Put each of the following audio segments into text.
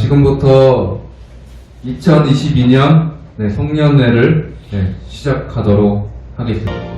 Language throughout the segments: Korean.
지금부터 2022년 송년회를 시작하도록 하겠습니다.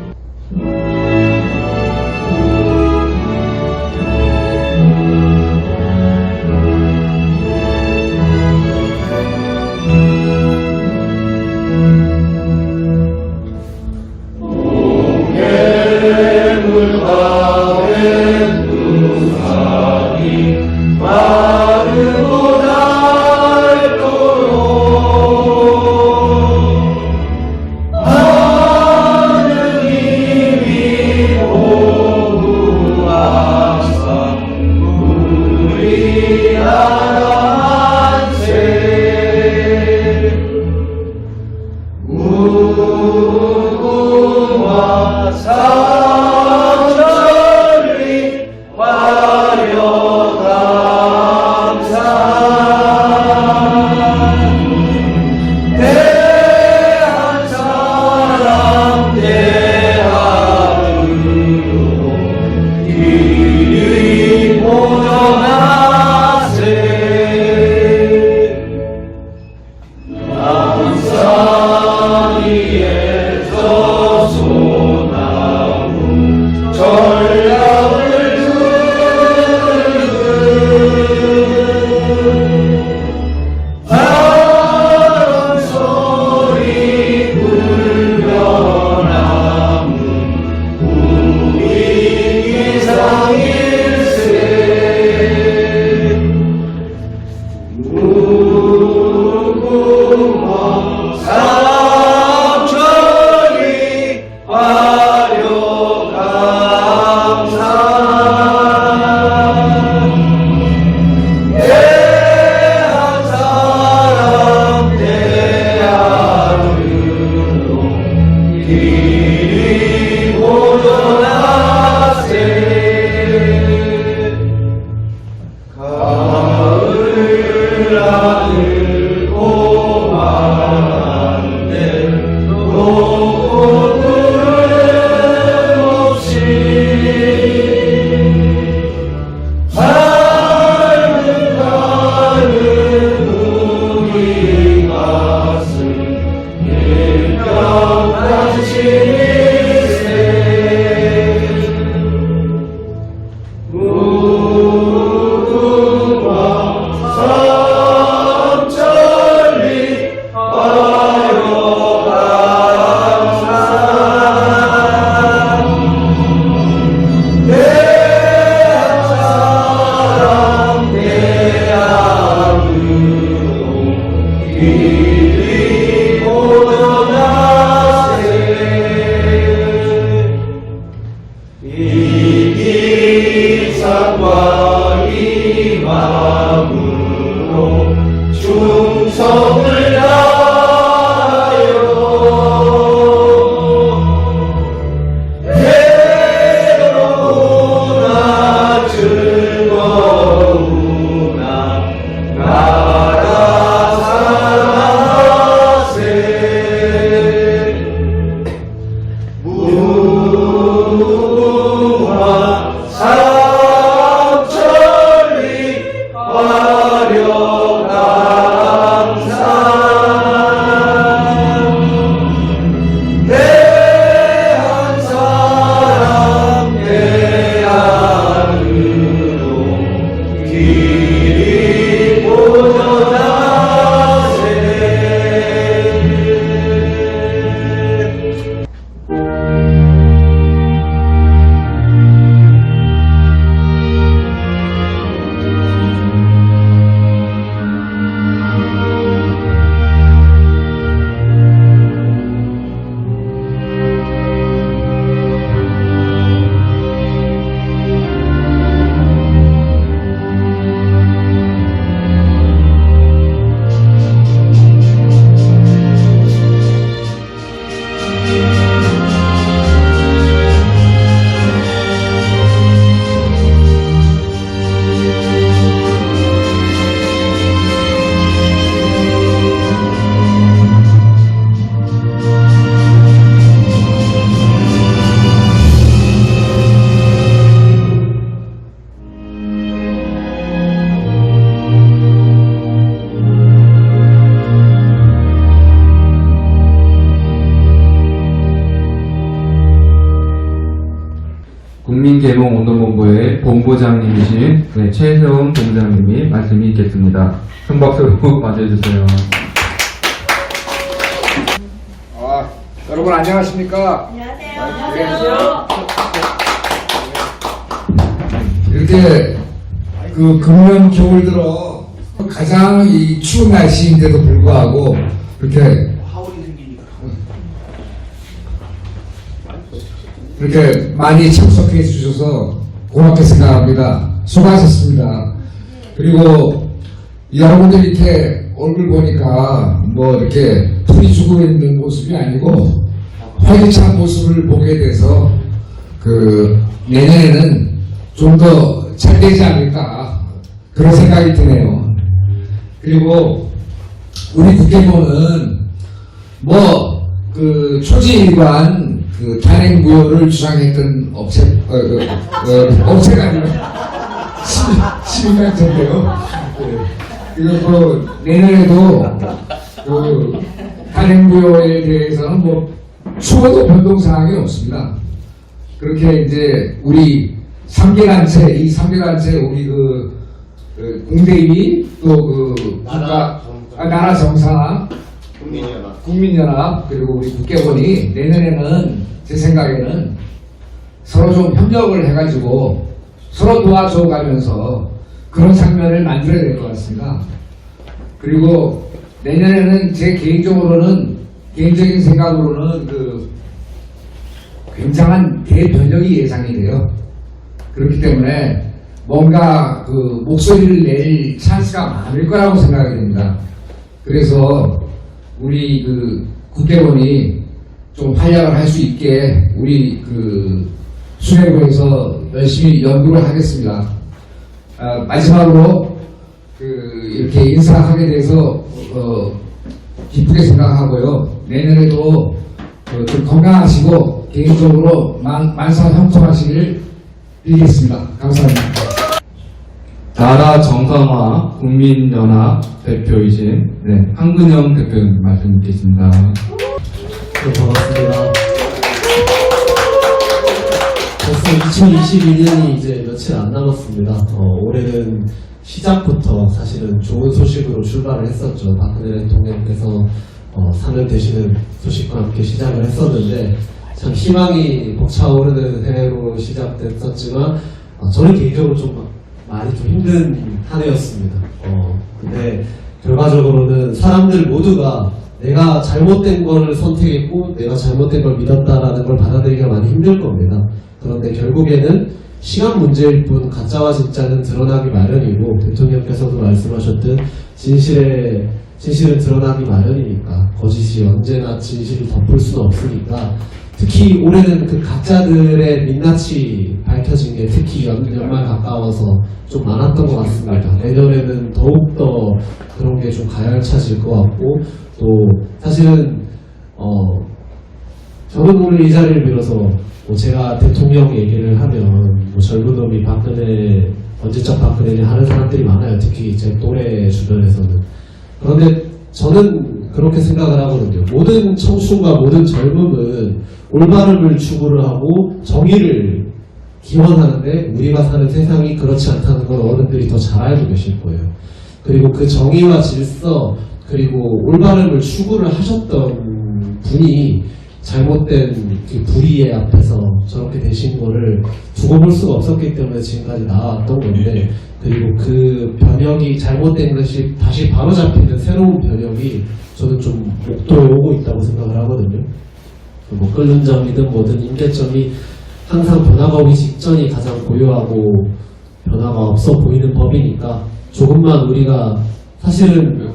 국민개몽운동본부의 본부장님이신 네, 최세훈 본부장님이 말씀이 있겠습니다. 큰 박수로 맞이해주세요. 여러분 안녕하십니까? 안녕하세요. 이렇게 금년 겨울 들어 가장 이 추운 날씨인데도 불구하고 이렇게 많이 참석해 주셔서 고맙게 생각합니다. 수고하셨습니다. 그리고 여러분들 이렇게 얼굴 보니까 뭐 이렇게 풀이 죽어 있는 모습이 아니고 활기찬 모습을 보게 돼서 내년에는 좀 더 잘 되지 않을까 그런 생각이 드네요. 그리고 우리 국회의원은 초지일관 단행무효를 주장했던 업체가 아니라 시민단체인데요. 그리고 내년에도 단행무효에 대해서는 추가도 변동사항이 없습니다. 그렇게 이제 우리 3개단체, 이 3개단체 우리 공대위 또 나라 정상 국민연합 그리고 우리 국회의원이 내년에는 제 생각에는 서로 좀 협력을 해가지고 서로 도와줘 가면서 그런 장면을 만들어야 될 것 같습니다. 그리고 내년에는 제 개인적인 생각으로는 굉장한 대변혁이 예상이 돼요. 그렇기 때문에 뭔가 목소리를 낼 찬스가 많을 거라고 생각이 됩니다. 그래서 우리 국회의원이 좀 활약을 할 수 있게 우리 수뇌부에서 열심히 연구를 하겠습니다. 마지막으로 이렇게 인사하게 돼서 기쁘게 생각하고요. 내년에도 좀 건강하시고 개인적으로 만사형통하시길 빌겠습니다. 감사합니다. 나라 정상화 국민연합 대표이신 한근영 대표님 말씀 듣겠습니다. 네, 반갑습니다. 벌써 2021년이 이제 며칠 안 남았습니다. 올해는 시작부터 사실은 좋은 소식으로 출발을 했었죠. 박근혜 대통령께서 사면 되시는 소식과 함께 시작을 했었는데 참 희망이 벅차오르는 해로 시작됐었지만 저는 개인적으로 좀 많이 좀 힘든 한 해였습니다. 근데 결과적으로는 사람들 모두가 내가 잘못된 걸 선택했고 내가 잘못된 걸 믿었다라는 걸 받아들이기가 많이 힘들 겁니다. 그런데 결국에는 시간 문제일 뿐 가짜와 진짜는 드러나기 마련이고 대통령께서도 말씀하셨듯 진실은 드러나기 마련이니까 거짓이 언제나 진실을 덮을 수는 없으니까 특히 올해는 그 가짜들의 민낯이 밝혀진 게 특히 연말 가까워서 좀 많았던 것 같습니다. 내년에는 더욱더 그런 게 좀 가열차질 것 같고 또 사실은 저는 오늘 이 자리를 빌어서 제가 대통령 얘기를 하면 젊은 놈이 언제적 박근혜냐 하는 사람들이 많아요. 특히 제 또래 주변에서는. 그런데 저는 그렇게 생각을 하거든요. 모든 청춘과 모든 젊음은 올바름을 추구를 하고 정의를 기원하는데 우리가 사는 세상이 그렇지 않다는 걸 어른들이 더 잘 알고 계실 거예요. 그리고 그 정의와 질서 그리고 올바름을 추구를 하셨던 분이 잘못된 그 불의의 앞에서 저렇게 되신 거를 두고 볼 수가 없었기 때문에 지금까지 나왔던 건데 그리고 그 변혁이 잘못된 것이 다시 바로잡히는 새로운 변혁이 저는 좀 목도에 오고 있다고 생각을 하거든요. 뭐 끓는 점이든 뭐든 임계점이 항상 변화가 오기 직전이 가장 고요하고 변화가 없어 보이는 법이니까 조금만 우리가 사실은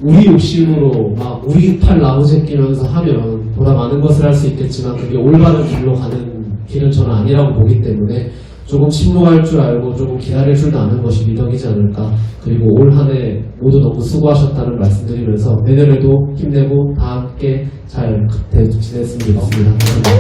우리 욕심으로 막 우리 팔 나무제끼면서 하면 보다 많은 것을 할 수 있겠지만 그게 올바른 길로 가는 길은 저는 아니라고 보기 때문에 조금 침묵할 줄 알고 조금 기다릴 줄도 아는 것이 미덕이지 않을까. 그리고 올 한 해 모두 너무 수고하셨다는 말씀드리면서 내년에도 힘내고 다 함께 잘 지냈으면 좋겠습니다. 감사합니다.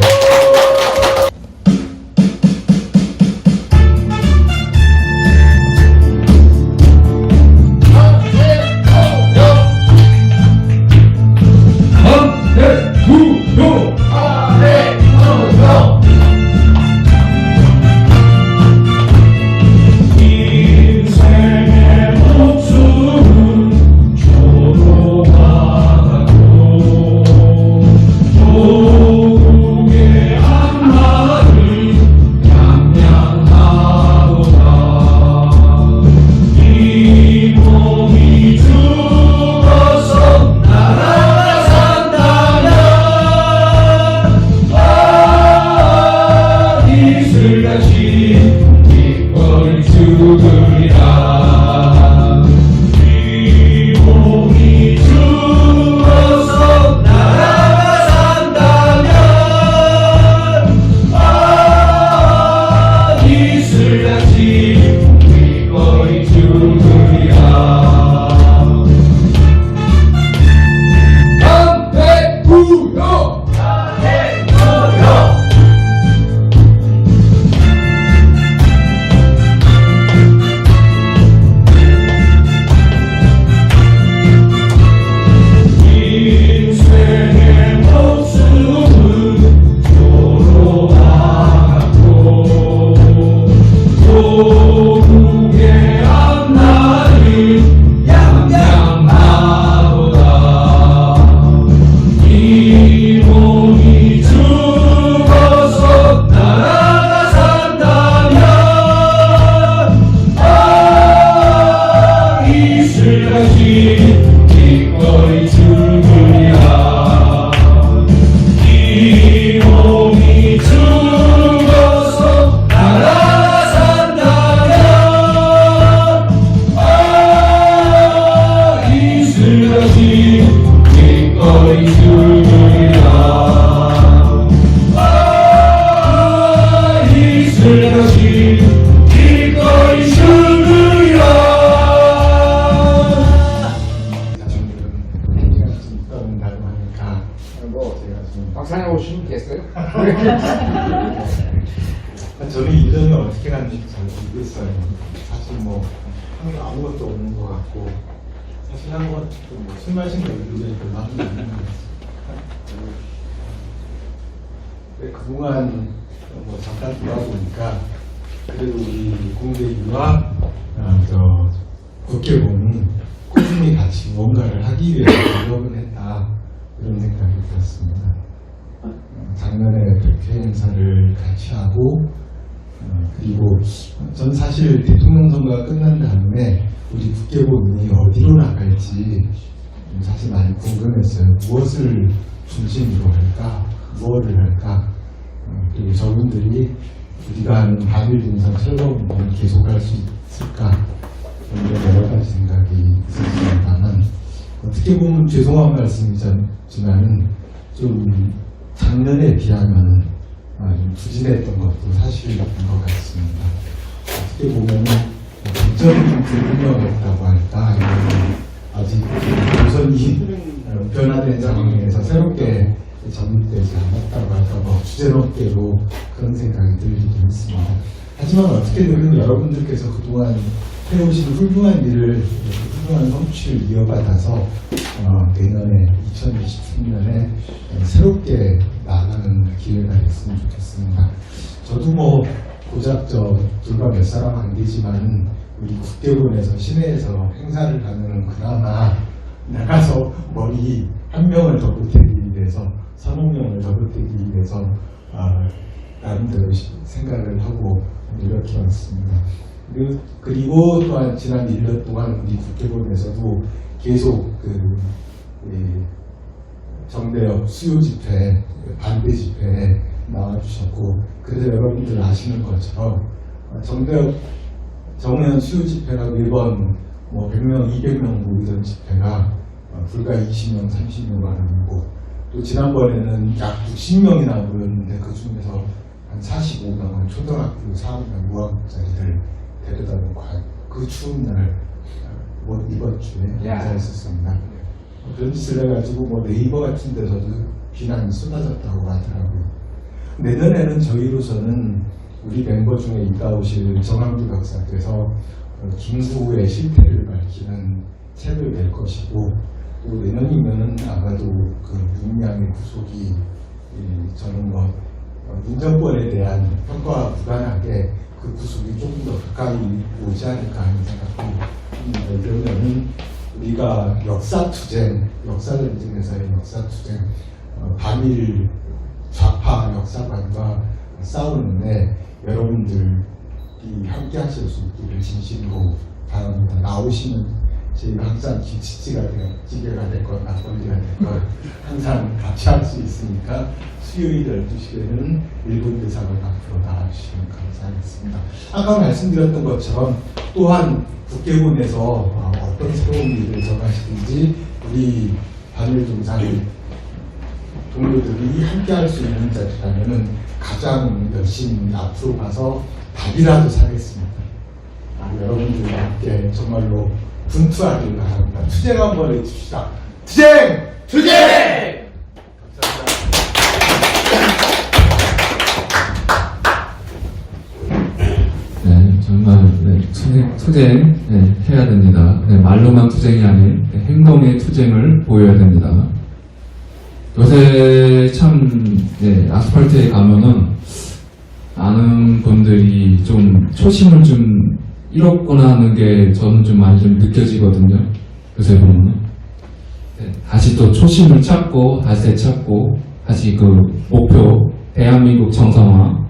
저는 1년을 어떻게 갔는지 잘 모르겠어요. 사실 뭐 한국 아무것도 없는 것 같고 사실 한 것도 뭐술 마신 거 의견이 별로 하는 게 없는 것 같아요. 그동안 뭐 잠깐 돌아보니까 그래도 우리 공대위와 국회의원은 꾸준히 같이 무언가를 하기 위해서 노력을 했다 이런 생각이 들었습니다. 작년에 백회 행사를 같이 하고 그리고 전 사실 대통령 선거가 끝난 다음에 우리 국회의원이 어디로 나갈지 사실 많이 궁금했어요. 무엇을 중심으로 할까? 무엇을 할까? 그리고 저분들이 우리가 하는 반일 인상 철거운동을 계속할 수 있을까? 이런 여러 가지 생각이 있었습니다만 어떻게 보면 죄송한 말씀이지만 좀 작년에 비하면 좀 부진했던 것도 사실인 것 같습니다. 어떻게 보면 굉장히 불분명했다고 할까? 아직 우선이 변화된 상황에서 새롭게 정립되지 않았다고 할까 뭐 주제넘게로 그런 생각이 들리긴 했습니다. 하지만 어떻게든 여러분들께서 그동안 해오신 훌륭한 일을 훌륭한 성취를 이어받아서 내년에 2023년에 새롭게 나아가는 기회가 됐으면 좋겠습니다. 저도 뭐 고작 둘과 몇 사람 안 되지만 우리 국회의원에서 시내에서 행사를 하면 그나마 나가서 머리 한 명을 더 보태기 위해서 3~5명을 더 보태기 위해서 나름대로 생각을 하고 이렇게 왔습니다. 그리고 또한 지난 1년 동안 우리 국회의원에서도 계속 정대협 수요 집회, 반대 집회에 나와주셨고, 그래서 여러분들 아시는 것처럼 정대협 정의연 수요 집회가 매번 뭐 100명, 200명 모이던 집회가 불과 20명, 30명 가능하고, 또 지난번에는 약 60명이나 모였는데 그 중에서 한 45명은 초등학교 4학년 무학자리를 데려다 놓고 그 추운 날 이번 주에 행사했었습니다. 그런 짓을 해가지고 뭐 네이버 같은 데서도 비난이 쏟아졌다고 하더라고요. 내년에는 저희로서는 우리 멤버 중에 있다 오실 정항두 박사께서 김구의 실태를 밝히는 책을 낼 것이고, 또 내년이면은 아마도 그 윤양의 구속이 저는 뭐 문정권에 대한 평가와 무관하게 그 구속이 조금 더 가까이 오지 않을까 하는 생각도 그러면은 우리가 역사투쟁, 역사전쟁에서의 역사투쟁, 반일 좌파 역사관과 싸우는데 여러분들이 함께 하실 수 있기를 진심으로 바랍니다. 나오시면 저희가 항상 김치찌개가 됐건 막걸리가 됐건 항상 같이 할 수 있으니까 수요일 12시에는 1분 대상을 앞으로 나와주시면 감사하겠습니다. 아까 말씀드렸던 것처럼 또한 국회의원에서 어떤 새로운 일을 정하시든지 우리 반일동산 동료들이 함께 할 수 있는 자리라면 가장 열심히 앞으로 가서 답이라도 사겠습니다. 여러분들과 함께 정말로 분투하길 바랍니다. 투쟁 한번 해줍시다. 투쟁! 투쟁! 네, 정말 투쟁 해야 됩니다. 말로만 투쟁이 아닌 행동의 투쟁을 보여야 됩니다. 요새 참 아스팔트에 가면은 아는 분들이 좀 초심을 좀 잃었구나 하는 게 저는 좀 많이 좀 느껴지거든요. 요새 보면은 다시 또 초심을 찾고 다시 되찾고 다시 그 목표 대한민국 정상화,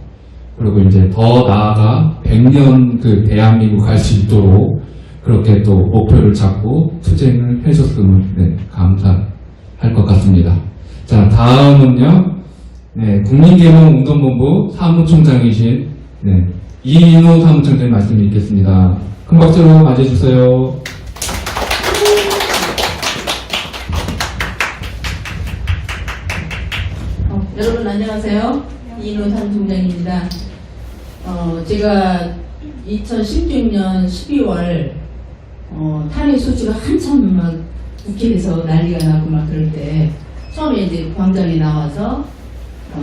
그리고 이제 더 나아가 100년 그 대한민국 갈 수 있도록 그렇게 또 목표를 잡고 투쟁을 해줬으면 감사할 것 같습니다. 자, 다음은요, 국민개몽운동본부 사무총장이신 이인호 사무총장님 말씀 드리겠습니다. 큰 박수로 맞이해주세요. 여러분 안녕하세요. 이인호 사무총장입니다. 제가 2016년 12월 탄핵 소지가 한참 막 국회에서 난리가 나고 막 그럴 때 처음에 이제 광장에 나와서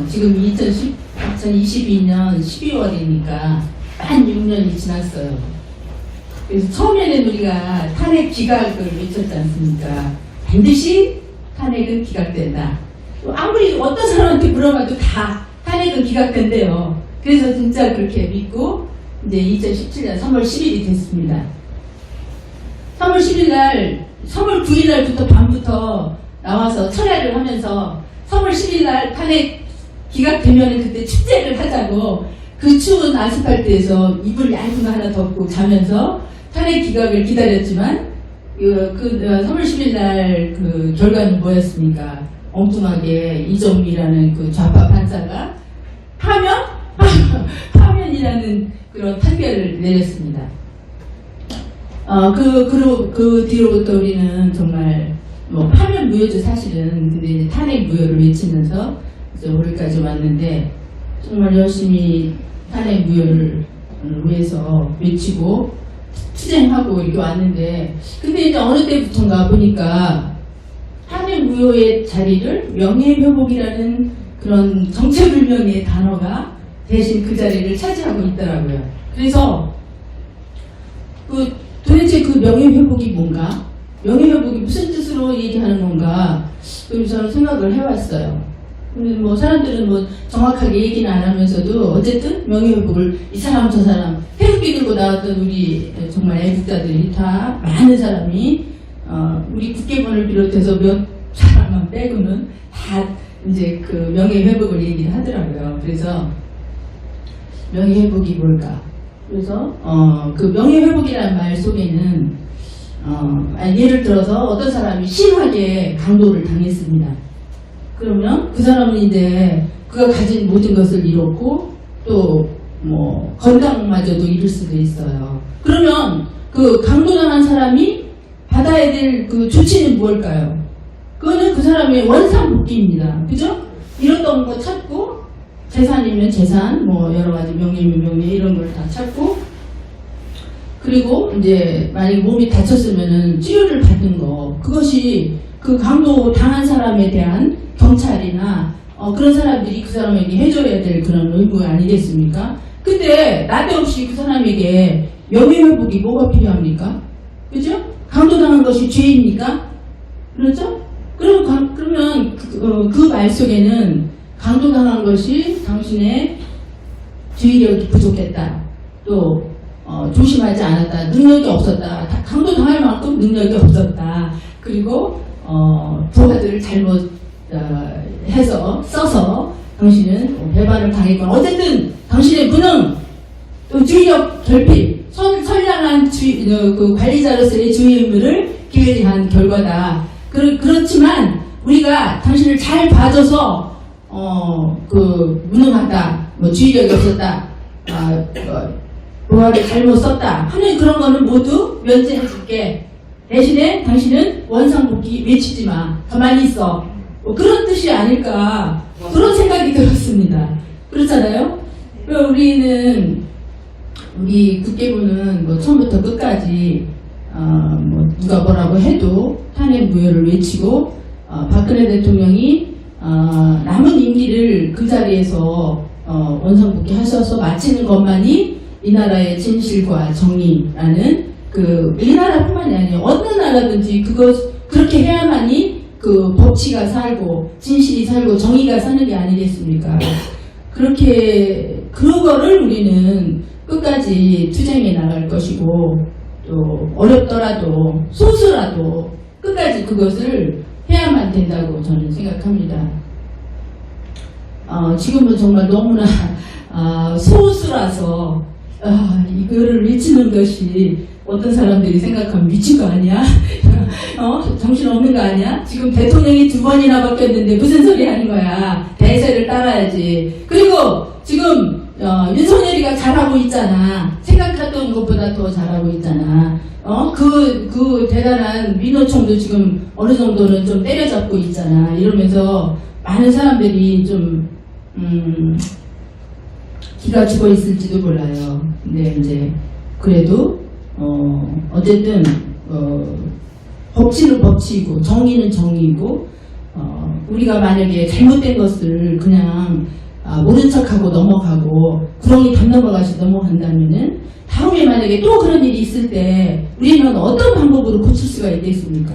지금 2022년 12월이니까 만 6년이 지났어요. 그래서 처음에는 우리가 탄핵 기각을 외쳤지 않습니까? 반드시 탄핵은 기각된다. 아무리 어떤 사람한테 물어봐도 다 탄핵은 기각된대요. 그래서 진짜 그렇게 믿고 이제 2017년 3월 10일이 됐습니다. 3월 10일 날, 3월 9일 날부터 밤부터 나와서 철야를 하면서 3월 10일 날 탄핵 기각되면 그때 축제를 하자고 그 추운 아스팔트에서 이불 얇은 거 하나 덮고 자면서 탄핵 기각을 기다렸지만 3월 10일 날 그 결과는 뭐였습니까? 엉뚱하게 이정미라는 그 좌파 판사가 파면이라는 그런 판결을 내렸습니다. 그 뒤로부터 우리는 정말 뭐 파면 무효죠 사실은. 근데 이제 탄핵 무효를 외치면서 이제 올해까지 왔는데 정말 열심히 탄핵 무효를 위해서 외치고 투쟁하고 이렇게 왔는데 근데 이제 어느 때부터인가 보니까 탄핵 무효의 자리를 명예회복이라는 그런 정체불명의 단어가 대신 그 자리를 차지하고 있더라고요. 그래서 도대체 그 명예회복이 뭔가? 명예회복이 무슨 뜻으로 얘기하는 건가? 그래서 저는 생각을 해왔어요. 근데 뭐 사람들은 뭐 정확하게 얘기는 안 하면서도 어쨌든 명예회복을 이 사람 저 사람 태극기 들고 나왔던 우리 정말 애국자들이 다 많은 사람이 우리 국회의원을 비롯해서 몇 사람만 빼고는 다 이제 그 명예회복을 얘기를 하더라고요. 그래서 명예회복이 뭘까? 그래서 그 명예회복이라는 말 속에는 예를 들어서 어떤 사람이 심하게 강도를 당했습니다. 그러면 그 사람은 이제 그가 가진 모든 것을 잃었고 또 뭐 건강마저도 잃을 수도 있어요. 그러면 그 강도당한 사람이 받아야 될 그 조치는 뭘까요? 그거는 그 사람의 원상복귀입니다. 그죠? 잃었던 거 찾고 재산이면 재산, 뭐 여러 가지 명예면 명예 이런 걸 다 찾고 그리고 이제 만약에 몸이 다쳤으면은 치료를 받는 거 그것이 그 강도 당한 사람에 대한 경찰이나 그런 사람들이 그 사람에게 해줘야 될 그런 의무 아니겠습니까? 근데 난데없이 그 사람에게 명예회복이 뭐가 필요합니까? 그죠? 강도당한 것이 죄입니까? 그렇죠? 그러면 그 말 속에는 강도당한 것이 당신의 주의력이 부족했다. 또 조심하지 않았다. 능력이 없었다. 강도당할 만큼 능력이 없었다. 그리고 부하들을 잘못 써서 당신은 배반을 당했거나 어쨌든 당신의 무능 또 주의력 결핍 선량한 그 관리자로서의 주의 의무를 기회한 결과다. 그렇지만 우리가 당신을 잘 봐줘서 그 무능하다, 뭐 주의력이 없었다, 부하를 잘못 썼다 하는 그런 거는 모두 면제해줄게. 대신에 당신은 원상복귀 외치지 마. 가만히 있어. 뭐 그런 뜻이 아닐까 그런 생각이 들었습니다. 그렇잖아요? 우리 국회부는 뭐 처음부터 끝까지 뭐 누가 뭐라고 해도 탄핵 무효를 외치고 박근혜 대통령이 남은 임기를 그 자리에서 원상복귀 하셔서 마치는 것만이 이 나라의 진실과 정의라는 우리나라뿐만이 아니에요. 어느 나라든지 그렇게 해야만이 그 법치가 살고 진실이 살고 정의가 사는 게 아니겠습니까? 그거를 우리는 끝까지 투쟁해 나갈 것이고 또 어렵더라도 소수라도 끝까지 그것을 해야만 된다고 저는 생각합니다. 지금은 정말 너무나 소수라서 이거를 외치는 것이 어떤 사람들이 생각하면 미친 거 아니야? 정신없는 거 아니야? 지금 대통령이 2번이나 바뀌었는데 무슨 소리 하는 거야? 대세를 따라야지. 그리고 지금 윤석열이가 잘하고 있잖아. 생각했던 것보다 더 잘하고 있잖아. 그 대단한 민노총도 지금 어느 정도는 좀 때려잡고 있잖아. 이러면서 많은 사람들이 좀 기가 죽어 있을지도 몰라요. 근데 이제 그래도 어쨌든 법치는 법치이고 정의는 정의이고 우리가 만약에 잘못된 것을 그냥 모른 척하고 넘어가고 구렁이 담 넘어가시 넘어간다면은 다음에 만약에 또 그런 일이 있을 때 우리는 어떤 방법으로 고칠 수가 있겠습니까?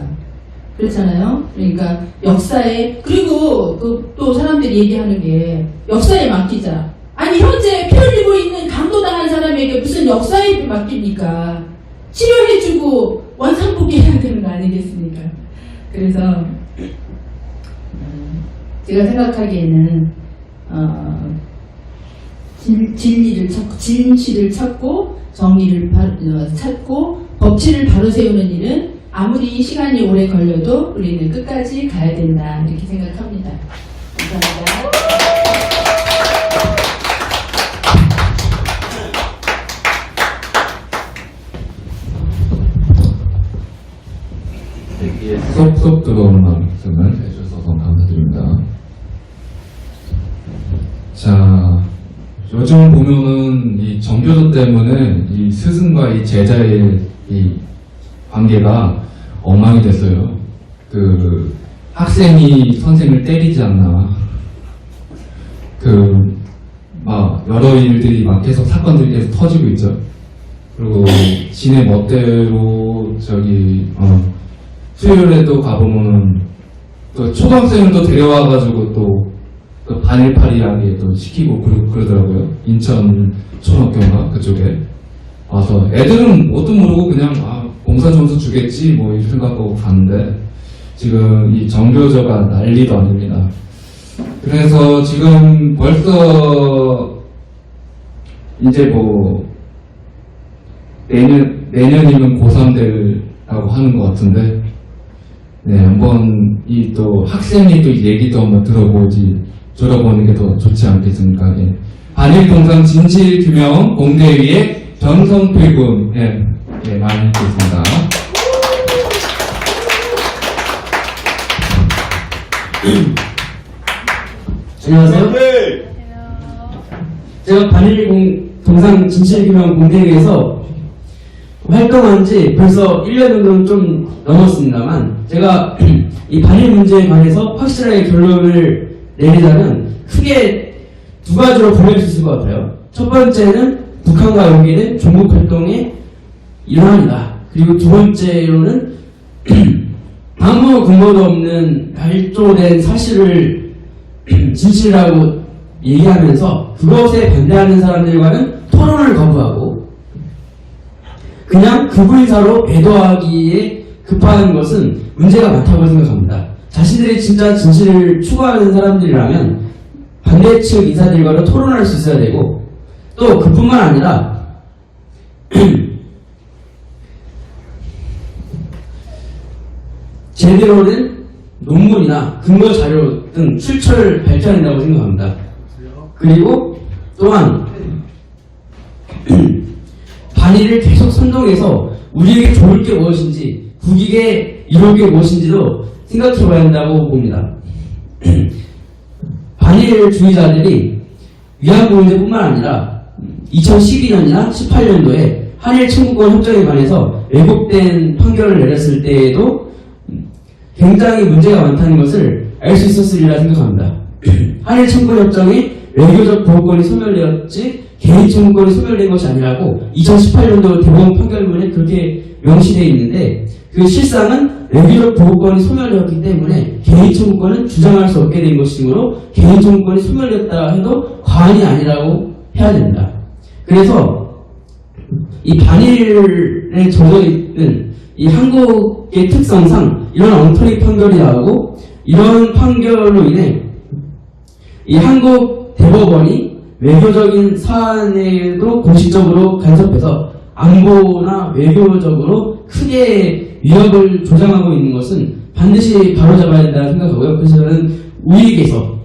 그렇잖아요. 그러니까 역사에, 그리고 또 사람들이 얘기하는 게 역사에 맡기자. 아니 현재 피 흘리고 있는 강도당한 사람에게 무슨 역사에 맡깁니까? 치료해주고 원상복귀해야 되는 거 아니겠습니까? 그래서 제가 생각하기에는 진리를 찾고, 진실을 찾고, 정의를 찾고, 법치를 바로 세우는 일은 아무리 시간이 오래 걸려도 우리는 끝까지 가야 된다, 이렇게 생각합니다. 감사합니다. 여기에 쏙쏙 들어오는 말씀을 해주셔서 감사드립니다. 자, 요즘 보면은 이 정교조 때문에 이 스승과 이 제자의 이 관계가 엉망이 됐어요. 그 학생이 선생을 때리지 않나. 막 여러 일들이 막 계속 사건들이 계속 터지고 있죠. 그리고 지네 멋대로 수요일에도 가보면은 또 초등학생을 또 데려와가지고 또 반일파리하게 또 시키고 그러더라고요. 인천 초등학교인가 그쪽에 와서 애들은 뭣도 모르고 그냥 봉사 점수 주겠지 뭐 이런 생각하고 갔는데 지금 이 정교조가 난리도 아닙니다. 그래서 지금 벌써 이제 뭐 내년이면 고3 되라고 하는 것 같은데 네, 한번 이 또 학생이 또 얘기도 한번 들어보는 게 더 좋지 않겠습니까? 예. 반일동상 진실규명 공대위의 전성필군 많이 했겠습니다. 안녕하세요. 제가 반일동상 진실규명 공대위에서 활동한 지 벌써 1년 정도 좀 넘었습니다만 제가 이 반일 문제에 관해서 확실하게 결론을 내리자면 크게 두 가지로 분류할 수 있을 것 같아요. 첫 번째는 북한과 여기는 종북 활동의 일환이다. 그리고 두 번째로는 아무 근거도 없는 발조된 사실을 진실이라고 얘기하면서 그것에 반대하는 사람들과는 토론을 거부하고 그냥 극우인사로 배도하기에 급한 것은 문제가 많다고 생각합니다. 자신들이 진짜 진실을 추구하는 사람들이라면 반대측 인사들과도 토론할 수 있어야 되고 또 그뿐만 아니라 제대로 된 논문이나 근거 자료 등 출처를 밝혀야 된다고 생각합니다. 그리고 또한 반일을 계속 선동해서 우리에게 좋을 게 무엇인지 국익에 이룰 게 무엇인지도 생각해 봐야 한다고 봅니다. 반일주의자들이 위안부 문제뿐만 아니라 2012년이나 18년도에 한일 청구권 협정에 관해서 왜곡된 판결을 내렸을 때에도 굉장히 문제가 많다는 것을 알 수 있었으리라 생각합니다. 한일 청구권 협정에 외교적 보호권이 소멸되었지 개인 청구권이 소멸된 것이 아니라고 2018년도 대법원 판결문에 그렇게 명시되어 있는데 그 실상은 외교적 보호권이 소멸되었기 때문에 개인 청구권은 주장할 수 없게 된 것이므로 개인 청구권이 소멸됐다 해도 과언이 아니라고 해야 됩니다. 그래서 이 반일에 젖어 있는 이 한국의 특성상 이런 엉터리 판결이 나오고 이런 판결로 인해 이 한국 대법원이 외교적인 사안에도 공식적으로 간섭해서 안보나 외교적으로 크게 위협을 조장하고 있는 것은 반드시 바로잡아야 된다 생각하고요. 그래서 저는 우익에서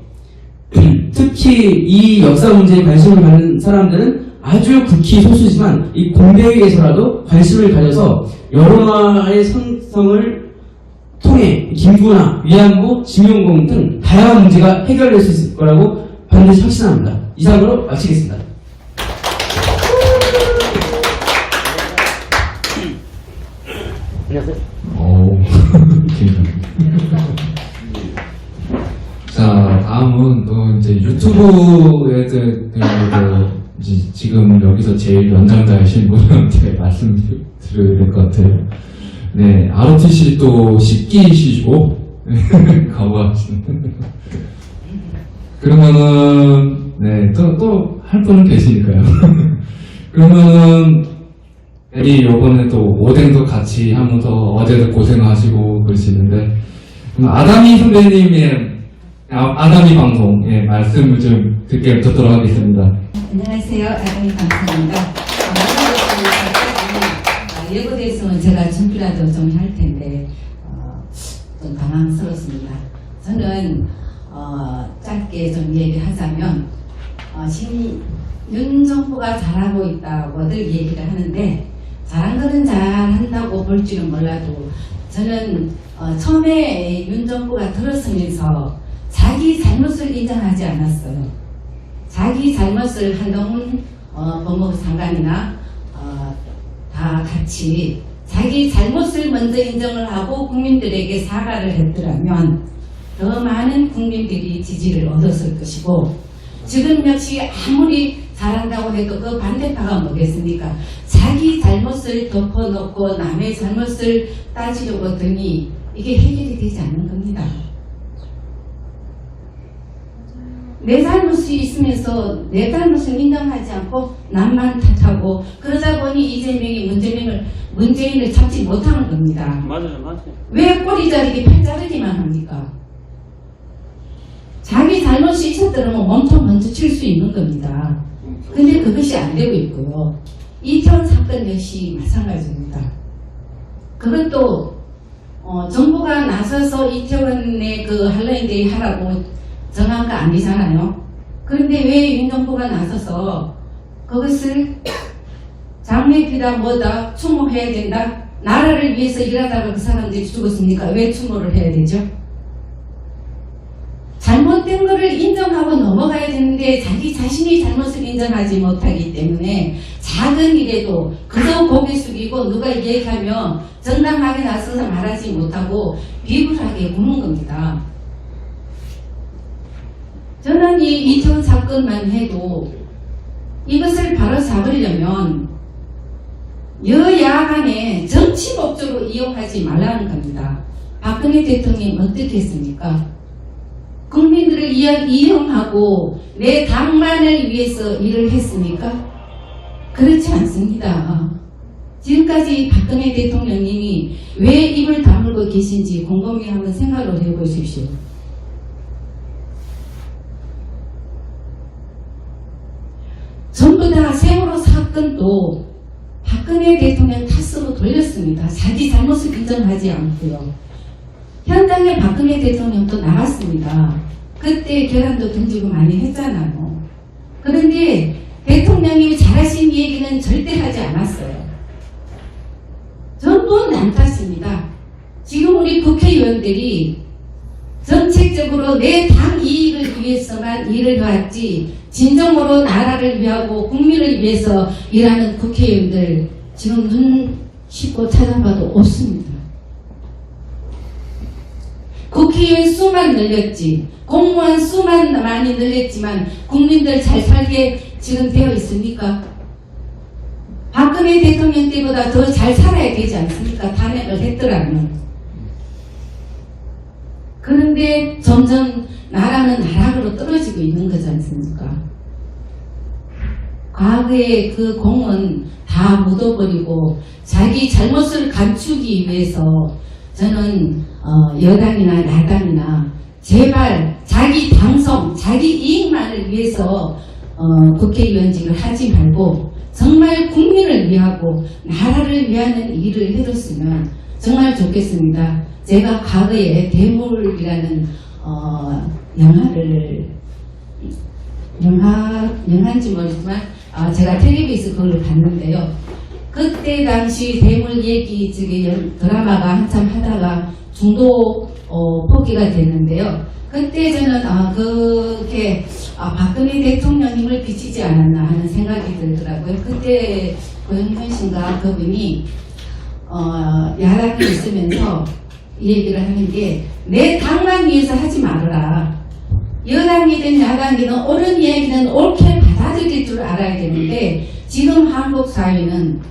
특히 이 역사 문제에 관심을 갖는 사람들은 아주 극히 소수지만 이 공대위에서라도 관심을 가져서 여론화의 성성을 통해 김구나 위안부, 징용공 등 다양한 문제가 해결될 수 있을 거라고 반드시 확신합니다. 이상으로 마치겠습니다. 안녕하세요. 이제 유튜브에 지금 여기서 제일 연장자이신 분한테 말씀드려야 될 것 같아요. 네, ROTC 또 10기시고 가보하신. 그러면은 네, 또 할 분은 계시니까요. 그러면은 에리 요번에 또 오뎅도 같이 하면서 어제도 고생하시고 그러시는데 아다미 선배님의 아다미 방송의 말씀을 좀 듣도록 하겠습니다. 안녕하세요. 아다미 방송입니다. 예고돼 있으면 제가 준비라도 좀 할 텐데 좀 당황스럽습니다. 저는 짧게 좀 얘기하자면 윤 정부가 잘하고 있다고들 얘기를 하는데 잘한 거는 잘한다고 볼 줄은 몰라도 저는 처음에 윤 정부가 들어서면서 자기 잘못을 인정하지 않았어요. 자기 잘못을 한동훈 법무부 장관이나 다 같이 자기 잘못을 먼저 인정을 하고 국민들에게 사과를 했더라면 더 많은 국민들이 지지를 얻었을 것이고 지금 역시 아무리 잘한다고 해도 그 반대파가 뭐겠습니까? 자기 잘못을 덮어놓고 남의 잘못을 따지려고 하더니 이게 해결이 되지 않는 겁니다. 내 잘못이 있으면서 내 잘못을 인정하지 않고 남만 탓하고 그러다 보니 이재명이 문재인을 잡지 못하는 겁니다. 맞아요. 왜 꼬리 자르기 팔 자르기만 합니까? 자기 잘못이 있었더라면 몸통 먼저 칠 수 있는 겁니다. 근데 그것이 안 되고 있고요. 이태원 사건 역시 마찬가지입니다. 그것도 정부가 나서서 이태원에 그 할로윈데이 하라고 정한 거 아니잖아요. 그런데 왜 윤 정부가 나서서 그것을 장례비다 뭐다 추모해야 된다. 나라를 위해서 일하다가 그 사람들이 죽었으니까 왜 추모를 해야 되죠? 잘못된 것을 인정하고 넘어가야 되는데 자기 자신이 잘못을 인정하지 못하기 때문에 작은 일에도 그저 고개 숙이고 누가 얘기하면 정당하게 나서서 말하지 못하고 비굴하게 구는 겁니다. 저는 이 이태원 사건만 해도 이것을 바로 잡으려면 여야 간에 정치 목적으로 이용하지 말라는 겁니다. 박근혜 대통령이 어떻게 했습니까? 국민들을 이용하고 내 당만을 위해서 일을 했습니까? 그렇지 않습니다. 지금까지 박근혜 대통령님이 왜 입을 다물고 계신지 곰곰이 한번 생각을 해보십시오. 전부 다 세월호 사건도 박근혜 대통령 탓으로 돌렸습니다. 자기 잘못을 인정하지 않고요. 현장에 박근혜 대통령도 나갔습니다. 그때 계란도 던지고 많이 했잖아요. 그런데 대통령님이 잘하신 얘기는 절대 하지 않았어요. 전부 남 탓입니다. 지금 우리 국회의원들이 정책적으로 내 당 이익을 위해서만 일을 해왔지 진정으로 나라를 위하고 국민을 위해서 일하는 국회의원들 지금 눈 씻고 찾아봐도 없습니다. 국회의원 수만 늘렸지 공무원 수만 많이 늘렸지만 국민들 잘 살게 지금 되어 있습니까? 박근혜 대통령 때보다 더 잘 살아야 되지 않습니까? 탄핵을 했더라면. 그런데 점점 나라는 나락으로 떨어지고 있는 거지 않습니까? 과거의 그 공은 다 묻어버리고 자기 잘못을 감추기 위해서 저는 여당이나 야당이나 제발 자기 당성, 자기 이익만을 위해서 국회의원직을 하지 말고 정말 국민을 위하고 나라를 위하는 일을 해줬으면 정말 좋겠습니다. 제가 과거에 대물이라는 영화인지 모르지만 제가 텔레비에서 그걸 봤는데요. 그때 당시 대물 얘기 드라마가 한참 하다가 중도 포기가 됐는데요. 그때 저는 그렇게 박근혜 대통령님을 비치지 않았나 하는 생각이 들더라고요. 그때 고영현 씨인가 그분이 야당에 있으면서 이 얘기를 하는 게 내 당만 위해서 하지 말아라. 여당이든 야당이든 옳은 이야기는 옳게 받아들일 줄 알아야 되는데 지금 한국 사회는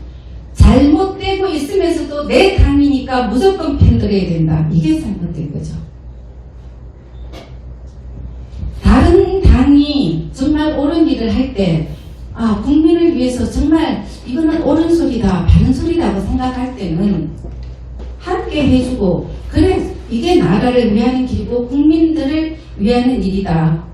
잘못되고 있으면서도 내 당이니까 무조건 편들어야 된다. 이게 잘못된 거죠. 다른 당이 정말 옳은 일을 할 때 국민을 위해서 정말 이거는 옳은 소리다, 바른 소리라고 생각할 때는 함께 해주고 그래 이게 나라를 위하는 길이고 국민들을 위하는 일이다.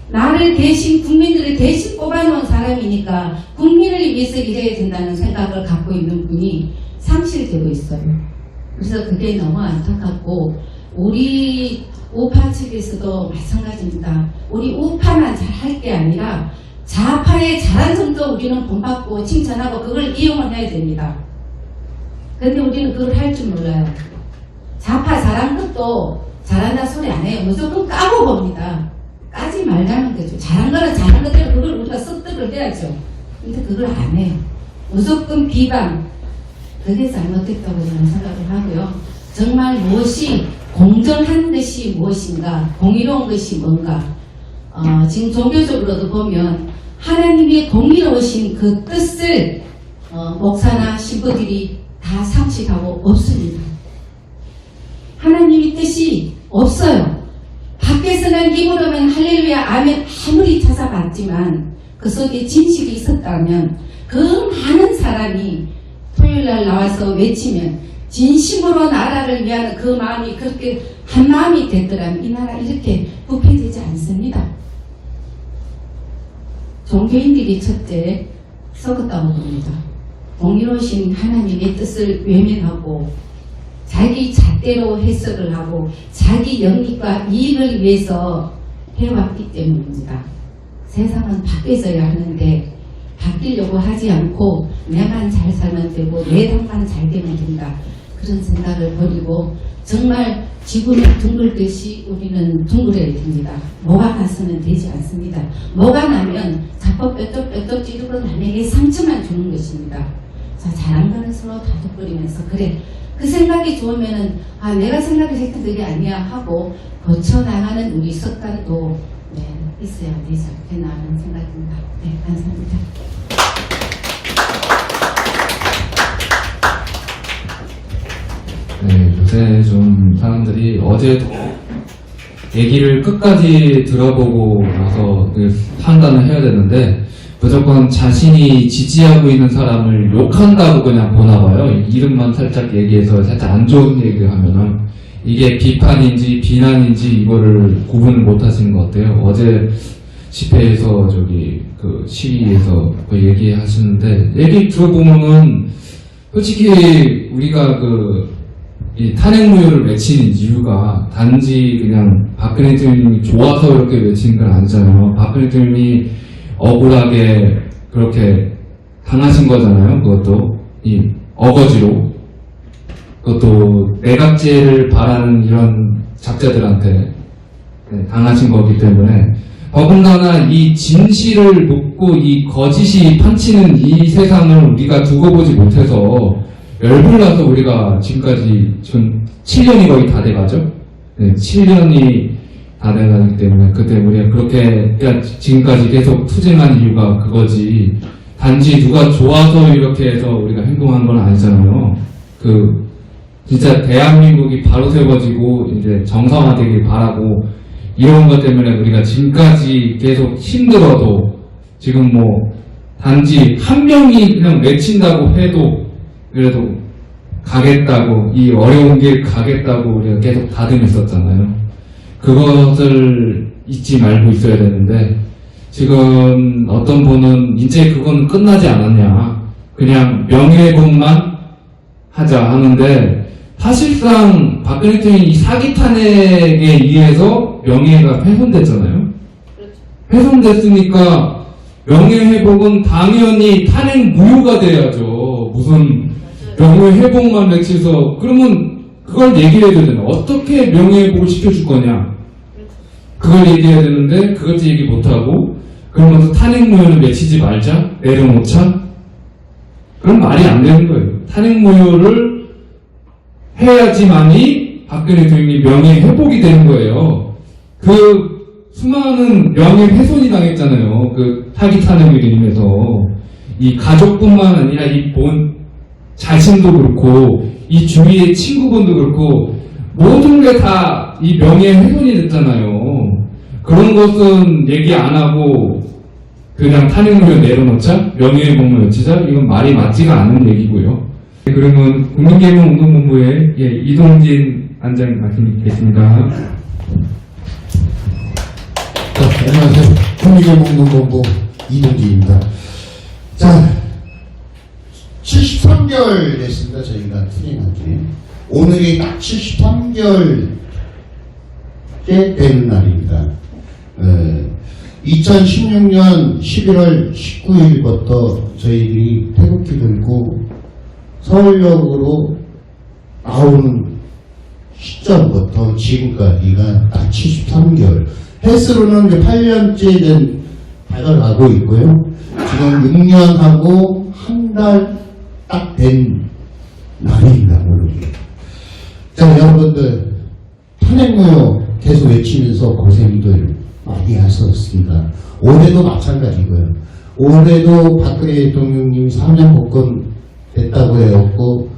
나를 대신 국민들을 대신 뽑아놓은 사람이니까 국민을 위해서 일해야 된다는 생각을 갖고 있는 분이 상실되고 있어요. 그래서 그게 너무 안타깝고 우리 우파 측에서도 마찬가지입니다. 우리 우파만 잘할 게 아니라 좌파의 잘한 점도 우리는 본받고 칭찬하고 그걸 이용을 해야 됩니다. 그런데 우리는 그걸 할 줄 몰라요. 좌파 잘한 것도 잘한다 소리 안 해요. 무조건 까고 봅니다. 까지 말자는 거죠. 잘한 거는 잘한 거대로 그걸 우리가 습득을 해야죠. 근데 그걸 안 해요. 무조건 비방. 그게 잘못됐다고 저는 생각을 하고요. 정말 무엇이 공정한 것이 무엇인가, 공의로운 것이 뭔가. 지금 종교적으로도 보면 하나님의 공의로우신 그 뜻을 목사나 신부들이 다 상식하고 없습니다. 하나님의 뜻이 없어요. 밖에서는 입으로면 할렐루야 아멘 아무리 찾아봤지만 그 속에 진실이 있었다면 그 많은 사람이 토요일날 나와서 외치면 진심으로 나라를 위하는 그 마음이 그렇게 한 마음이 됐더라면 이 나라 이렇게 부패되지 않습니다. 종교인들이 첫째 썩었다고 봅니다. 공의로우신 하나님의 뜻을 외면하고 자기 잣대로 해석을 하고 자기 영익과 이익을 위해서 해왔기 때문입니다. 세상은 바뀌어져야 하는데 바뀌려고 하지 않고 내만 잘 살면 되고 내 당만 잘 되면 된다. 그런 생각을 버리고 정말 지구는 둥글듯이 우리는 둥글어야 됩니다. 뭐가 나서는 되지 않습니다. 뭐가 나면 자꾸 뼈떡뼈떡 찌르고 남에게 상처만 주는 것입니다. 자, 잘한 거는 서로 다독거리면서 그래 그 생각이 좋으면은 내가 생각했던 그게 아니야 하고 고쳐나가는 우리 습관도 있어야 되지 않겠나 하는 생각입니다. 네, 감사합니다. 네, 요새 좀 사람들이 어제도 얘기를 끝까지 들어보고 나서 그 판단을 해야 되는데 무조건 자신이 지지하고 있는 사람을 욕한다고 그냥 보나봐요. 이름만 살짝 얘기해서 살짝 안 좋은 얘기를 하면은 이게 비판인지 비난인지 이거를 구분을 못 하시는 것 같아요. 어제 집회에서 그 시위에서 그 얘기하시는데 얘기 들어보면은 솔직히 우리가 이 탄핵무효를 외치는 이유가 단지 그냥 박근혜 대통령이 좋아서 이렇게 외치는 건 아니잖아요. 박근혜 대통령이 억울하게 그렇게 당하신 거잖아요. 그것도 이 어거지로 그것도 내각제를 바라는 이런 작자들한테 당하신 거기 때문에 더군다나 이 진실을 묻고 이 거짓이 판치는 이 세상을 우리가 두고 보지 못해서 열불 나서 우리가 지금까지 지금 7년이 거의 다 돼가죠. 7년이 다 돼가기 때문에 그때 우리가 그렇게 지금까지 계속 투쟁한 이유가 그거지 단지 누가 좋아서 이렇게 해서 우리가 행동한 건 아니잖아요. 진짜 대한민국이 바로 세워지고 이제 정상화되길 바라고 이런 것 때문에 우리가 지금까지 계속 힘들어도 지금 단지 한 명이 그냥 외친다고 해도 그래도 가겠다고 이 어려운 길 가겠다고 우리가 계속 다짐했었잖아요. 그것을 잊지 말고 있어야 되는데 지금 어떤 분은 이제 그건 끝나지 않았냐 그냥 명예회복만 하자 하는데 사실상 박근혜 대통령이 사기 탄핵에 의해서 명예가 훼손됐잖아요. 훼손됐으니까 명예회복은 당연히 탄핵 무효가 돼야죠. 무슨 명예회복만 외쳐서 그러면 그걸 얘기해야 되잖아요. 어떻게 명예회복을 시켜줄 거냐 그걸 얘기해야 되는데 그것도 얘기 못하고 그러면서 탄핵 무효는 외치지 말자 내려놓자 그럼 말이 안 되는 거예요. 탄핵 무효를 해야지만이 박근혜 대통령이 명예회복이 되는 거예요. 수많은 명예훼손이 당했잖아요. 그 사기 탄핵으로 인해서 이 가족뿐만 아니라 이 본 자신도 그렇고 이 주위의 친구분도 그렇고 모든 게 다 이 명예훼손이 됐잖아요. 그런 것은 얘기 안 하고 그냥 탄핵무효 내려놓자, 명예회복만 외치자, 이건 말이 맞지가 않는 얘기고요. 그러면 국민개몽운동본부의 이동진 안장님 말씀 계십니다. 안녕하세요. 국민개몽운동본부 이동진입니다. 자, 73개월 됐습니다. 저희가 투쟁한 지. 오늘이 딱 73개월째 되는 날입니다. 2016년 11월 19일부터 저희들이 태극기 들고 서울역으로 나오는 시점부터 지금까지가 딱 73개월. 횟수로는 이제 8년째 다가가고 있고요. 지금 6년하고 한 달 딱 된 날입니다, 오늘. 자, 여러분들, 탄핵무효 계속 외치면서 고생들 많이 하셨습니다. 올해도 마찬가지고요. 올해도 박근혜 대통령님 4년 복권 됐다고 해왔고,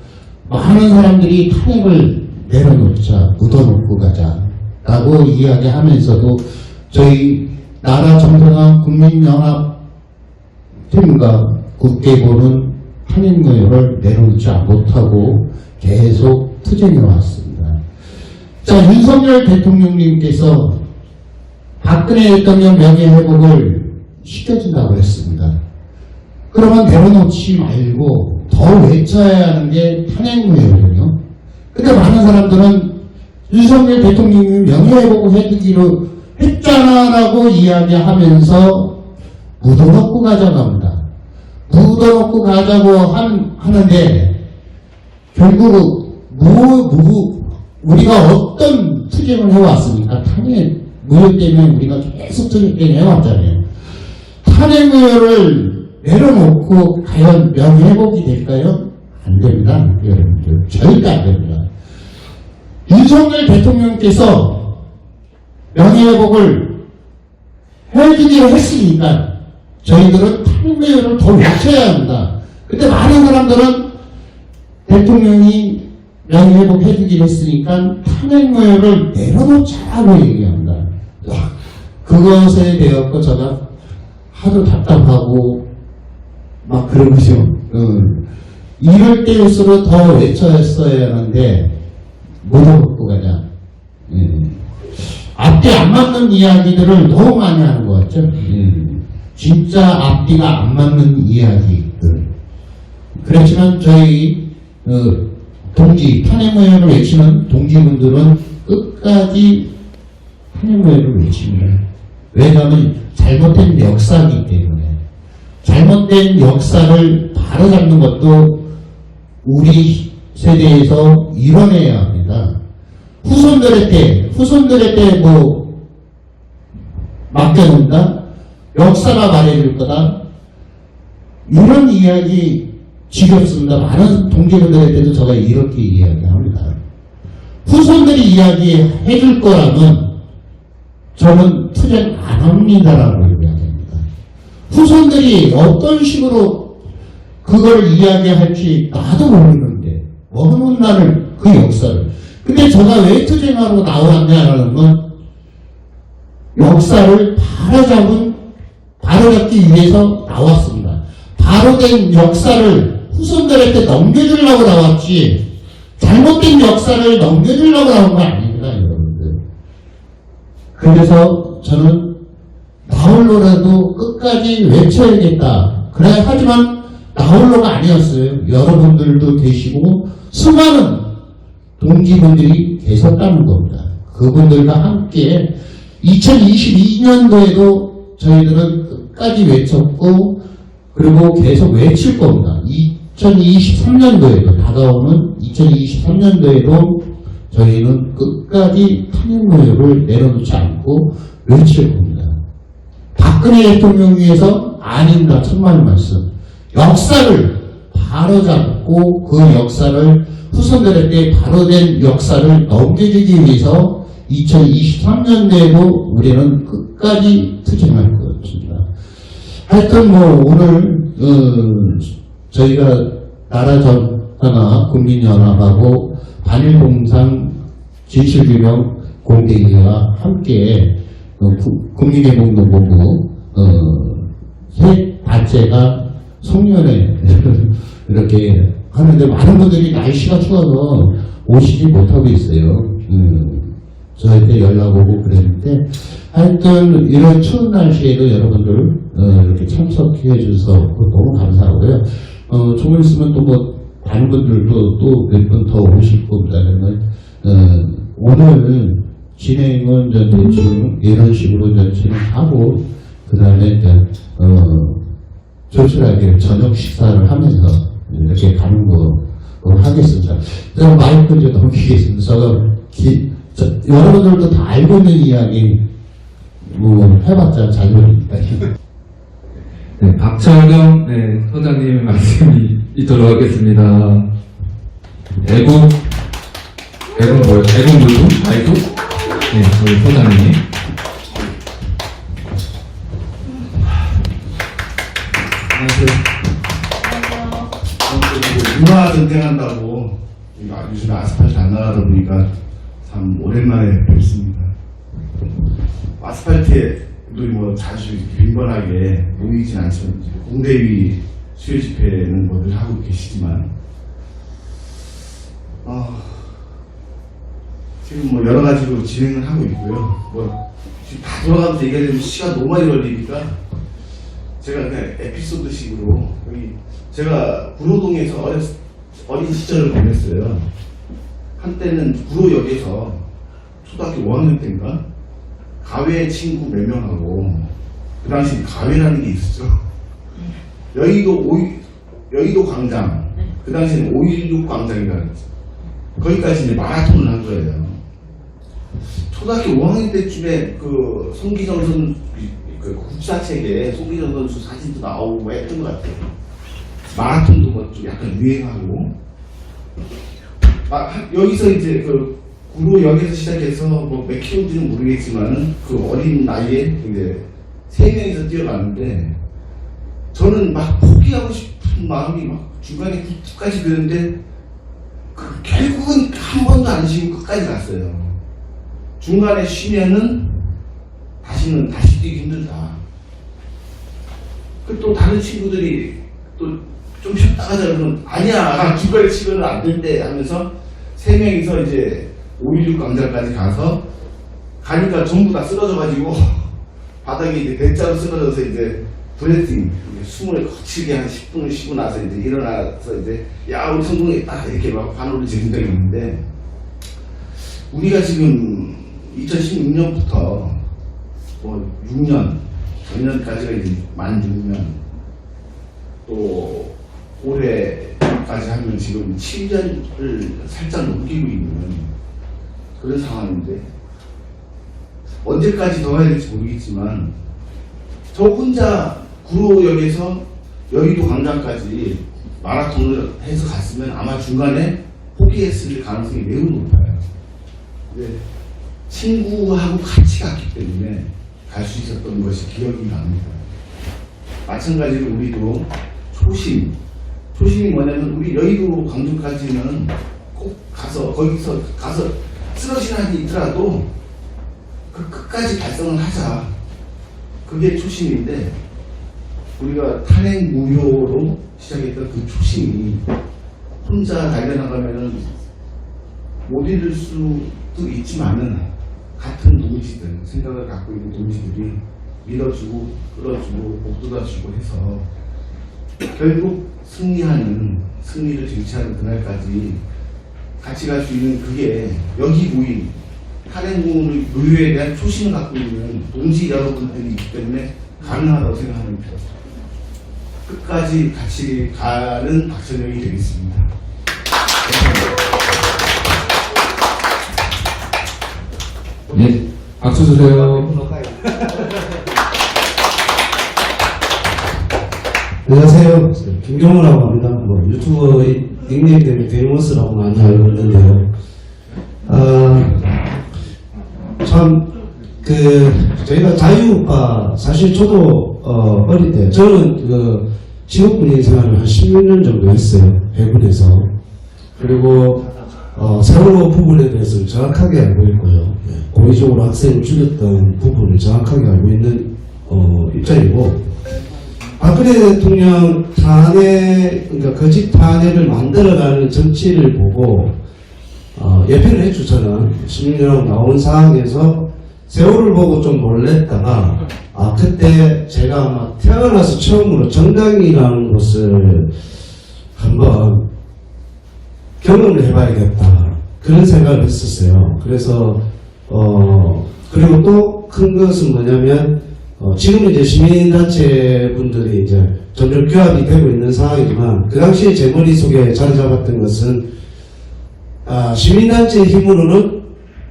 많은 사람들이 탄핵을 내려놓자, 묻어놓고 가자 라고 이야기하면서도 저희 나라 정상화 국민연합팀과 국회고는 탄핵무효를 내려놓지 못하고 계속 투쟁해왔습니다. 자, 윤석열 대통령님께서 박근혜 대통령 명예회복을 시켜준다고 했습니다. 그러면 내려놓지 말고 더 외쳐야 하는 게 탄핵무효거든요. 근데 많은 사람들은 윤석열 대통령이 명예회복을 해주기로 했잖아라고 이야기하면서 묻어놓고 가자고 합니다. 묻어놓고 가자고 하는데 결국 우리가 어떤 투쟁을 해왔습니까? 탄핵 무효 때문에 우리가 계속 투쟁을 해왔잖아요. 탄핵 무효를 내려놓고 과연 명예회복이 될까요? 안 됩니다. 여러분들 절대 안 됩니다. 윤석열 대통령께서 명예회복을 해주기로 했으니까 저희들은 탄핵무효를 더 외쳐야 합니다. 근데 많은 사람들은 대통령이 명예회복 해주기로 했으니까 탄핵무효를 내려놓자고 얘기합니다. 그것에 대해서 제가 하도 답답하고 막 그러죠. 이럴 때일수록 더 외쳐야 하는데 묻어놓고 가자. 앞뒤 안 맞는 이야기들을 너무 많이 하는 것 같죠. 진짜 앞뒤가 안 맞는 이야기들. 그렇지만 저희 탄핵무효를 외치는 동지분들은 끝까지 탄핵무효를 외칩니다. 왜냐하면 잘못된 역사이기 때문에. 잘못된 역사를 바로잡는 것도 우리 세대에서 이뤄내야 합니다. 후손들의 때 맡겨놓는다? 역사가 말해줄 거다? 이런 이야기 지겹습니다. 많은 동지분들한테도 제가 이렇게 이야기합니다. 후손들이 이야기해줄 거라면 저는 투쟁 안 합니다라고 이야기합니다. 후손들이 어떤 식으로 그걸 이야기할지 나도 모르는데 어느 날을 그 역사를 근데 제가 왜 투쟁하러 나왔냐라는 건 역사를 바로잡기 위해서 나왔습니다. 바로된 역사를 후손들한테 넘겨주려고 나왔지 잘못된 역사를 넘겨주려고 나온 거 아닙니다, 여러분들. 그래서 저는 나홀로라도 끝까지 외쳐야겠다. 그래 하지만 나홀로가 아니었어요. 여러분들도 계시고 수많은 동지분들이 계셨다는 겁니다. 그분들과 함께 2022년도에도 저희들은 끝까지 외쳤고 그리고 계속 외칠 겁니다. 2023년도에도 다가오는 2023년도에도 저희는 끝까지 탄핵무효를 내려놓지 않고 외칠 겁니다. 박근혜 대통령 위해서 아닌가 천만 말씀. 역사를 바로잡고 그 역사를 후손들에게 바로된 역사를 넘겨주기 위해서 2023년도에도 우리는 끝까지 끝까지 투쟁할 것입니다. 하여튼 뭐 오늘 저희가 나라전파나 국민연합하고 반일공산 진실규명 공대위와 함께 국민개몽노본부 새 단체가 송년회 이렇게 하는데 많은 분들이 날씨가 추워서 오시지 못하고 있어요. 저한테 연락 오고 그랬는데 하여튼 이런 추운 날씨에도 여러분들 이렇게 참석해 주셔서 너무 감사하고요. 조금 있으면 또 뭐 다른 분들도 또 몇 분 더 오실 겁니다. 그러면 오늘 진행은 이제 대충 이런 식으로 이제 진행하고 그 다음에 조촐하게 저녁 식사를 하면서 이렇게 가는 거 하겠습니다. 제가 마이크 이제 넘기겠습니다. 여러분들도 다 알고 있는 이야기 뭐 해봤자 자료니까. 네, 박철경 소장님의 말씀이 있도록 하겠습니다. 애국 뭐예요? 애국 물품? 아이고? 네, 우리 소장님. 문화 전쟁한다고 요즘에 아스팔트 안 나가다 보니까 참 오랜만에 뵙습니다. 아스팔트에 뭐 자주 빈번하게 모이진 않지만 공대위 수요 집회는 뭐늘 하고 계시지만 지금 뭐 여러 가지로 진행을 하고 있고요. 뭐 지금 다 돌아가면서 얘기하려면 시간 너무 많이 걸리니까 제가 그냥 에피소드식으로 여기 제가 구로동에서 어린 시절을 보냈어요. 한때는 구로역에서 초등학교 5학년 때인가 가외 친구 몇 명하고 그 당시 가외라는 게 있었죠. 여의도 광장 그 당시에는 5.16 광장이라는 거기까지 이제 마라톤을 한 거예요. 초등학교 5학년 때쯤에 그 송기정 선수 그 국사책에 송기정 선수 사진도 나오고 했던 것 같아요. 마라톤도 뭐 좀 약간 유행하고 여기서 이제 그 구로역에서 시작해서 뭐 몇 킬로인지는 모르겠지만 그 어린 나이에 이제 3명이서 뛰어가는데 저는 막 포기하고 싶은 마음이 막 중간에 끝까지 드는데 결국은 한 번도 안 쉬고 끝까지 갔어요. 중간에 쉬면은 다시 뛰기 힘들다. 또 다른 친구들이 또 좀 쉬었다 가자 그러면 아니야 중간에 쉬면은 안 된대 하면서 3명이서 이제 5.16 광장까지 가니까 전부 다 쓰러져가지고 바닥에 이제 대자로 쓰러져서 이제 브레싱 숨을 거칠게 한 10분을 쉬고 나서 이제 일어나서 이제 야 우리 성공했다 이렇게 막 환호를 지른 적이 있는데 우리가 지금 2016년부터 뭐 6년 작년까지가 이제 만 6년 또 올해까지 하면 지금 7년을 살짝 넘기고 있는 그런 상황인데 언제까지 더 해야 될지 모르겠지만 저 혼자 구로역에서 여의도 광장까지 마라톤을 해서 갔으면 아마 중간에 포기했을 가능성이 매우 높아요. 근데 친구하고 같이 갔기 때문에 갈 수 있었던 것이 기억이 납니다. 마찬가지로 우리도 초심이 뭐냐면 우리 여의도 광장까지는 꼭 거기서 가서 쓰러진 한이 있더라도 그 끝까지 달성을 하자. 그게 초심인데 우리가 탄핵 무효로 시작했던 그 초심이 혼자 달려나가면은 못 이룰 수도 있지만은 같은 동지들, 생각을 갖고 있는 동지들이 밀어주고 끌어주고 복돋아주고 해서 결국 승리를 쟁취하는 그날까지 같이 갈 수 있는 그게 여기 모인 탄핵 무효에 대한 초심을 갖고 있는 동지 여러분들이 있기 때문에 가능하다고 생각합니다. 끝까지 같이 가는 박철영이 되겠습니다. 네, 박수 주세요. 안녕하세요. 김경무라고 합니다. 뭐 유튜버 닉네임 때문에 데이모스라고 많이 알고 있는데요. 참 저희가 자유우파, 사실 저도, 어릴 때, 저는 직업군인 생활을 한 16년 정도 했어요. 해군에서. 그리고, 세월호 부분에 대해서 정확하게 알고 있고요. 고의적으로 학생을 죽였던 부분을 정확하게 알고 있는, 입장이고, 박근혜 대통령 탄핵, 그러니까 거짓 탄핵을 만들어가는 정치를 보고, 예편을 했죠, 저는. 16년하고 나온 상황에서 세월을 보고 좀 놀랬다가, 그때 제가 아마 태어나서 처음으로 정당이라는 것을 한번 경험을 해봐야겠다. 그런 생각을 했었어요. 그래서, 그리고 또 큰 것은 뭐냐면, 지금 이제 시민단체 분들이 이제 점점 규합이 되고 있는 상황이지만, 그 당시에 제 머릿속에 자리 잡았던 것은, 시민단체의 힘으로는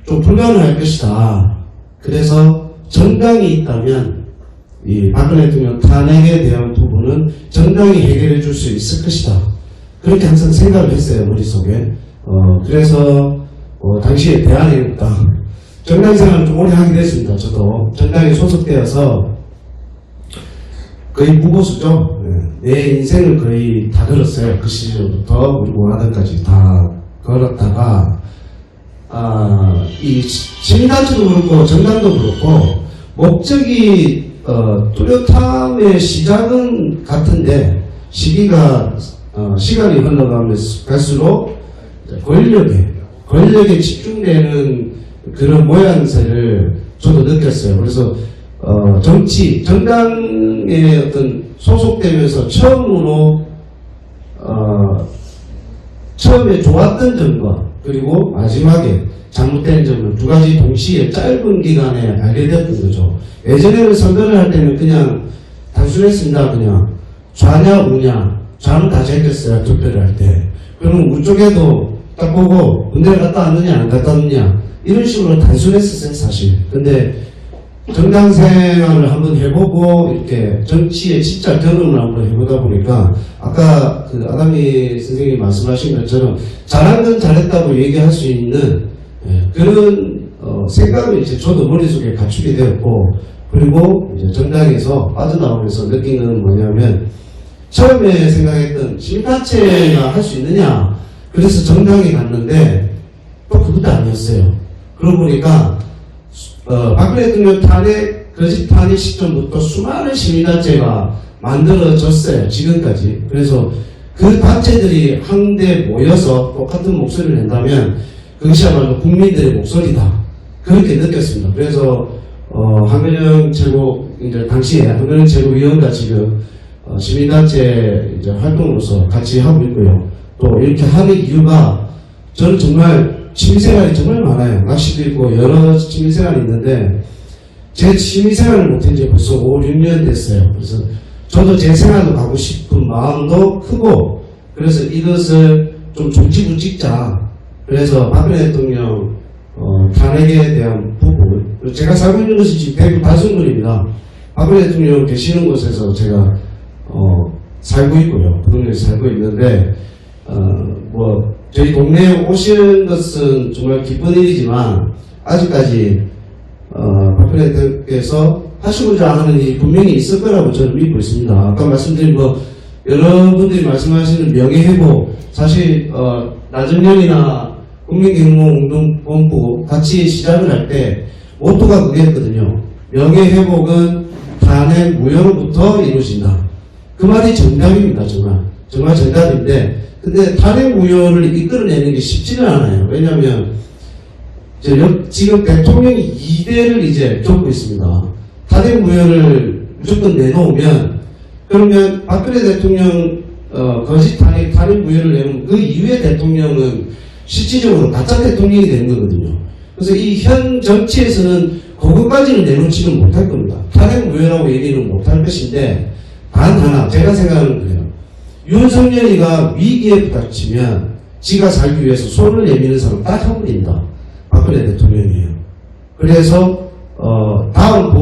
좀 불가능할 것이다. 그래서 정당이 있다면 이 박근혜 대통령 탄핵에 대한 부분은 정당이 해결해 줄 수 있을 것이다. 그렇게 항상 생각을 했어요, 머릿속에. 그래서 당시에 대한민국당 정당 생활을 좀 오래 하게 됐습니다. 저도 정당에 소속되어서 거의 무보수죠. 내 인생을 거의 다 걸었어요. 그 시절부터 우리 모라단까지 다 걸었다가 이 시민단체도 그렇고 정당도 그렇고 목적이 뚜렷함의 시작은 같은데 시간이 흘러가면서 갈수록 권력에 집중되는 그런 모양새를 저도 느꼈어요. 그래서 정당에 어떤 소속되면서 처음에 좋았던 점과 그리고 마지막에 잘못된 점을 두 가지 동시에 짧은 기간에 알게 되었던 거죠. 예전에는 선거를 할 때는 그냥 단순했습니다. 그냥 좌냐 우냐, 좌는 다 제꼈어요. 투표를 할 때. 그러면 우쪽에도 딱 보고 군대 갔다 왔느냐 안 갔다 왔느냐 이런 식으로 단순했었어요, 사실. 근데 정당 생활을 한번 해보고 이렇게 정치의 진짜 경험을 한번 해보다 보니까 아까 그 아담이 선생님이 말씀하신 것처럼 잘한 건 잘했다고 얘기할 수 있는 그런 생각을 이제 저도 머릿속에 갖추게 되었고, 그리고 이제 정당에서 빠져나오면서 느낀 건 뭐냐면 처음에 생각했던 시민단체가 할 수 있느냐, 그래서 정당에 갔는데 또 그것도 아니었어요. 그러고 보니까 박근혜 대통령 거짓 탄핵 시점부터 수많은 시민단체가 만들어졌어요. 지금까지. 그래서 그 단체들이 한데 모여서 똑같은 목소리를 낸다면 그것이야말로 국민들의 목소리다. 그렇게 느꼈습니다. 그래서 한근영 이제 당시에 한근영 최고위원과 지금 시민단체 이제 활동으로서 같이 하고 있고요. 또 이렇게 하는 이유가 저는 정말 취미생활이 정말 많아요. 낚시도 있고 여러 취미생활이 있는데 제 취미생활을 못한 지 벌써 5, 6년 됐어요. 그래서 저도 제 생활도 가고 싶은 마음도 크고, 그래서 이것을 좀 종지부 찍자. 그래서 박근혜 대통령 탄핵에 대한 부분, 제가 살고 있는 것이 지금 대구 다승군입니다. 박근혜 대통령 계시는 곳에서 제가 살고 있고요. 그 동네에 살고 있는데 저희 동네에 오시는 것은 정말 기쁜 일이지만 아직까지 박근혜 대통령께서 하시고자 하는 일이 분명히 있을 거라고 저는 믿고 있습니다. 아까 말씀드린 여러분들이 말씀하시는 명예회복, 사실 나정연이나 국민경영운동본부 같이 시작을 할 때 모토가 그게였거든요. 명예회복은 탄핵 무효로부터 이루어진다. 그 말이 정답입니다. 정말 정답인데, 근데 탄핵 무효를 이끌어내는 게 쉽지는 않아요. 왜냐하면 지금 대통령이 2대를 이제 겪고 있습니다. 탄핵 무효를 무조건 내놓으면, 그러면 박근혜 대통령 거짓 탄핵 무효를 내놓으면 그 이후의 대통령은 실질적으로 가짜 대통령이 되는 거거든요. 그래서 이 현 정치에서는 그것까지는 내놓지는 못할 겁니다. 탄핵 무효라고 얘기는 못할 것인데, 단 하나 제가 생각하는 거예요. 윤석열이가 위기에 부닥치면 지가 살기 위해서 손을 내미는 사람 딱 한 분입니다. 박근혜 대통령이에요. 그래서 다음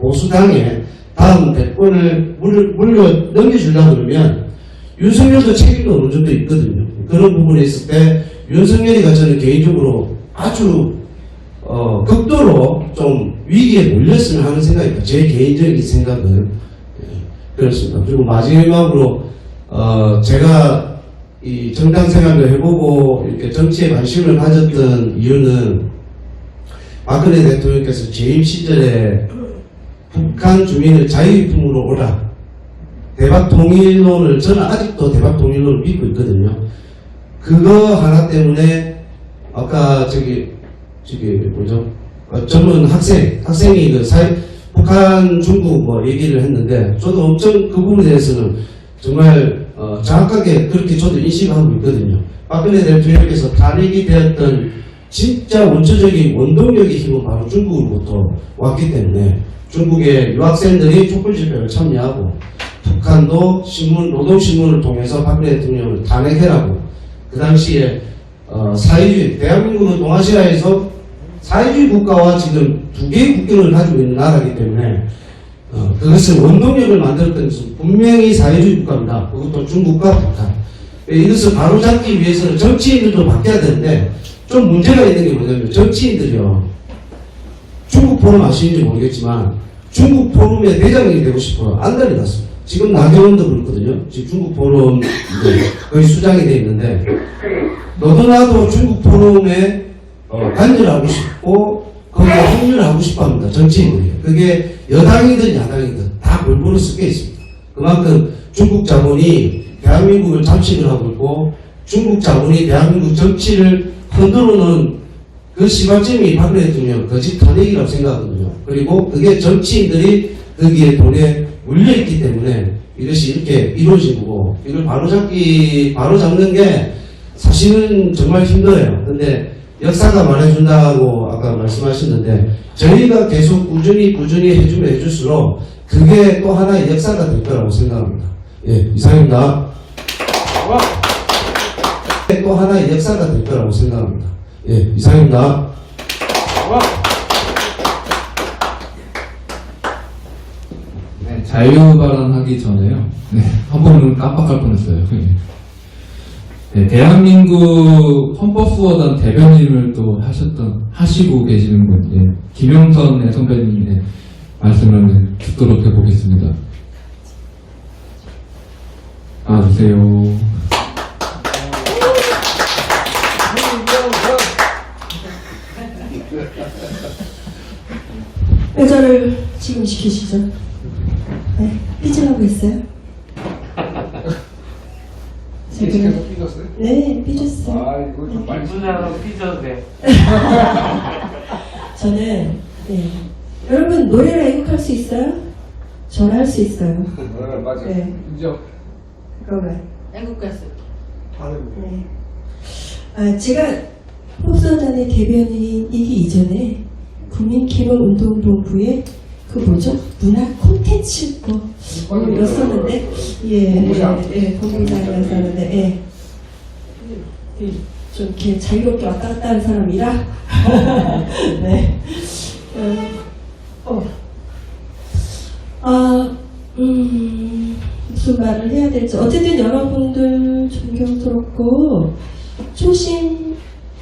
보수당에 다음 대권을 물려 넘겨주려고 그러면 윤석열도 책임도 어느 정도 있거든요. 그런 부분에 있을 때 윤석열이가 저는 개인적으로 아주 극도로 좀 위기에 몰렸으면 하는 생각입니다. 제 개인적인 생각은 그렇습니다. 그리고 마지막으로 제가 이 정당 생활을 해보고 이렇게 정치에 관심을 가졌던 이유는 박근혜 대통령께서 재임 시절에 북한 주민을 자유입국으로 오라, 대박 통일론을, 저는 아직도 대박 통일론을 믿고 있거든요. 그거 하나 때문에 아까 저기 뭐죠? 젊은 학생이 북한, 중국 뭐 얘기를 했는데 저도 엄청 그 부분에 대해서는 정말 정확하게 그렇게 저도 인식하고 있거든요. 박근혜 대통령께서 탄핵이 되었던 진짜 원초적인 원동력의 힘은 바로 중국으로부터 왔기 때문에 중국의 유학생들이 촛불 집회를 참여하고 북한도 노동신문을 통해서 박근혜 대통령을 탄핵해라고 그 당시에 사회주의, 대한민국은 동아시아에서 사회주의 국가와 지금 두 개의 국경을 가지고 있는 나라이기 때문에 그것을 원동력을 만들었던 것은 분명히 사회주의 국가입니다. 그것도 중국과 북한. 이것을 바로잡기 위해서는 정치인들도 바뀌어야 되는데 좀 문제가 있는 게 뭐냐면 정치인들이요. 중국 포럼 아시는지 모르겠지만 중국 포럼의 대장이 되고 싶어요. 안달이 났습니다. 지금 나경원도 그렇거든요. 지금 중국 포럼 거의 수장이 돼 있는데 너도 나도 중국 포럼에 관여하고 싶고 거기에 합류하고 싶어 합니다. 정치인들이. 그게 여당이든 야당이든 다 골고루 섞여 있습니다. 그만큼 중국 자본이 대한민국을 잠식을 하고 있고 중국 자본이 대한민국 정치를 흔들어 놓은 그 시발점이 박근혜 대통령 거짓 탄핵이라고 생각하거든요. 그리고 그게 정치인들이 거기에 돈에 물려있기 때문에 이것이 이렇게 이루어진 거고 이걸 바로잡는 게 사실은 정말 힘들어요. 근데 역사가 말해준다고 아까 말씀하셨는데 저희가 계속 꾸준히 해주면 해줄수록 그게 또 하나의 역사가 될 거라고 생각합니다. 예, 이상입니다. 또 하나의 역사가 될 거라고 생각합니다. 예, 이상입니다. 네, 자유 발언하기 전에요. 네, 한 번은 깜빡할 뻔했어요. 네, 대한민국 헌법수호단 대변인을 또 하시고 계시는 분, 예, 김영선 선배님의 말씀을 듣도록 해보겠습니다. 나와주세요. 여자를 지금 시키시죠? 네, 삐질하고 있어요? 계속해서 삐졌어요? 네, 삐졌어요. 아, 이거 좀 빨리. 삐져도 돼. 저는, 네. 여러분, 노래를 애국할 수 있어요? 저는 할 수 있어요. 맞아. 네. 인정. 그러면, 애국가수. 네. 아, 제가 폭소단의 대변인이기 이전에 국민기본운동본부의 그 뭐죠? 문화 콘텐츠 였었는데 본부장이었었는데 좀 이렇게 자유롭게 왔다 갔다 하는 사람이라 네. 무슨 말을 해야 될지 어쨌든 여러분들 존경스럽고 초심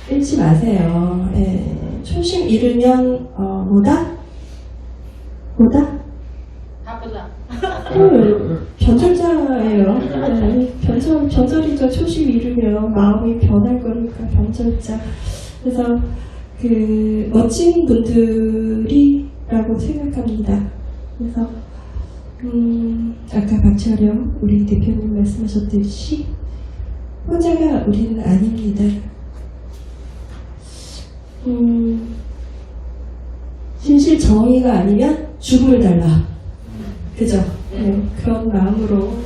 잃지 마세요. 예. 초심 잃으면 뭐다? 바쁘다. 변절자예요. 네. 변절이죠. 초심 잃으면 마음이 변할 거니까 변절자. 그래서 그 멋진 분들이라고 생각합니다. 그래서 아까 박철영 우리 대표님 말씀하셨듯이 혼자가 우리는 아닙니다. 진실 정의가 아니면 죽음을 달라. 그죠? 네, 그런 마음으로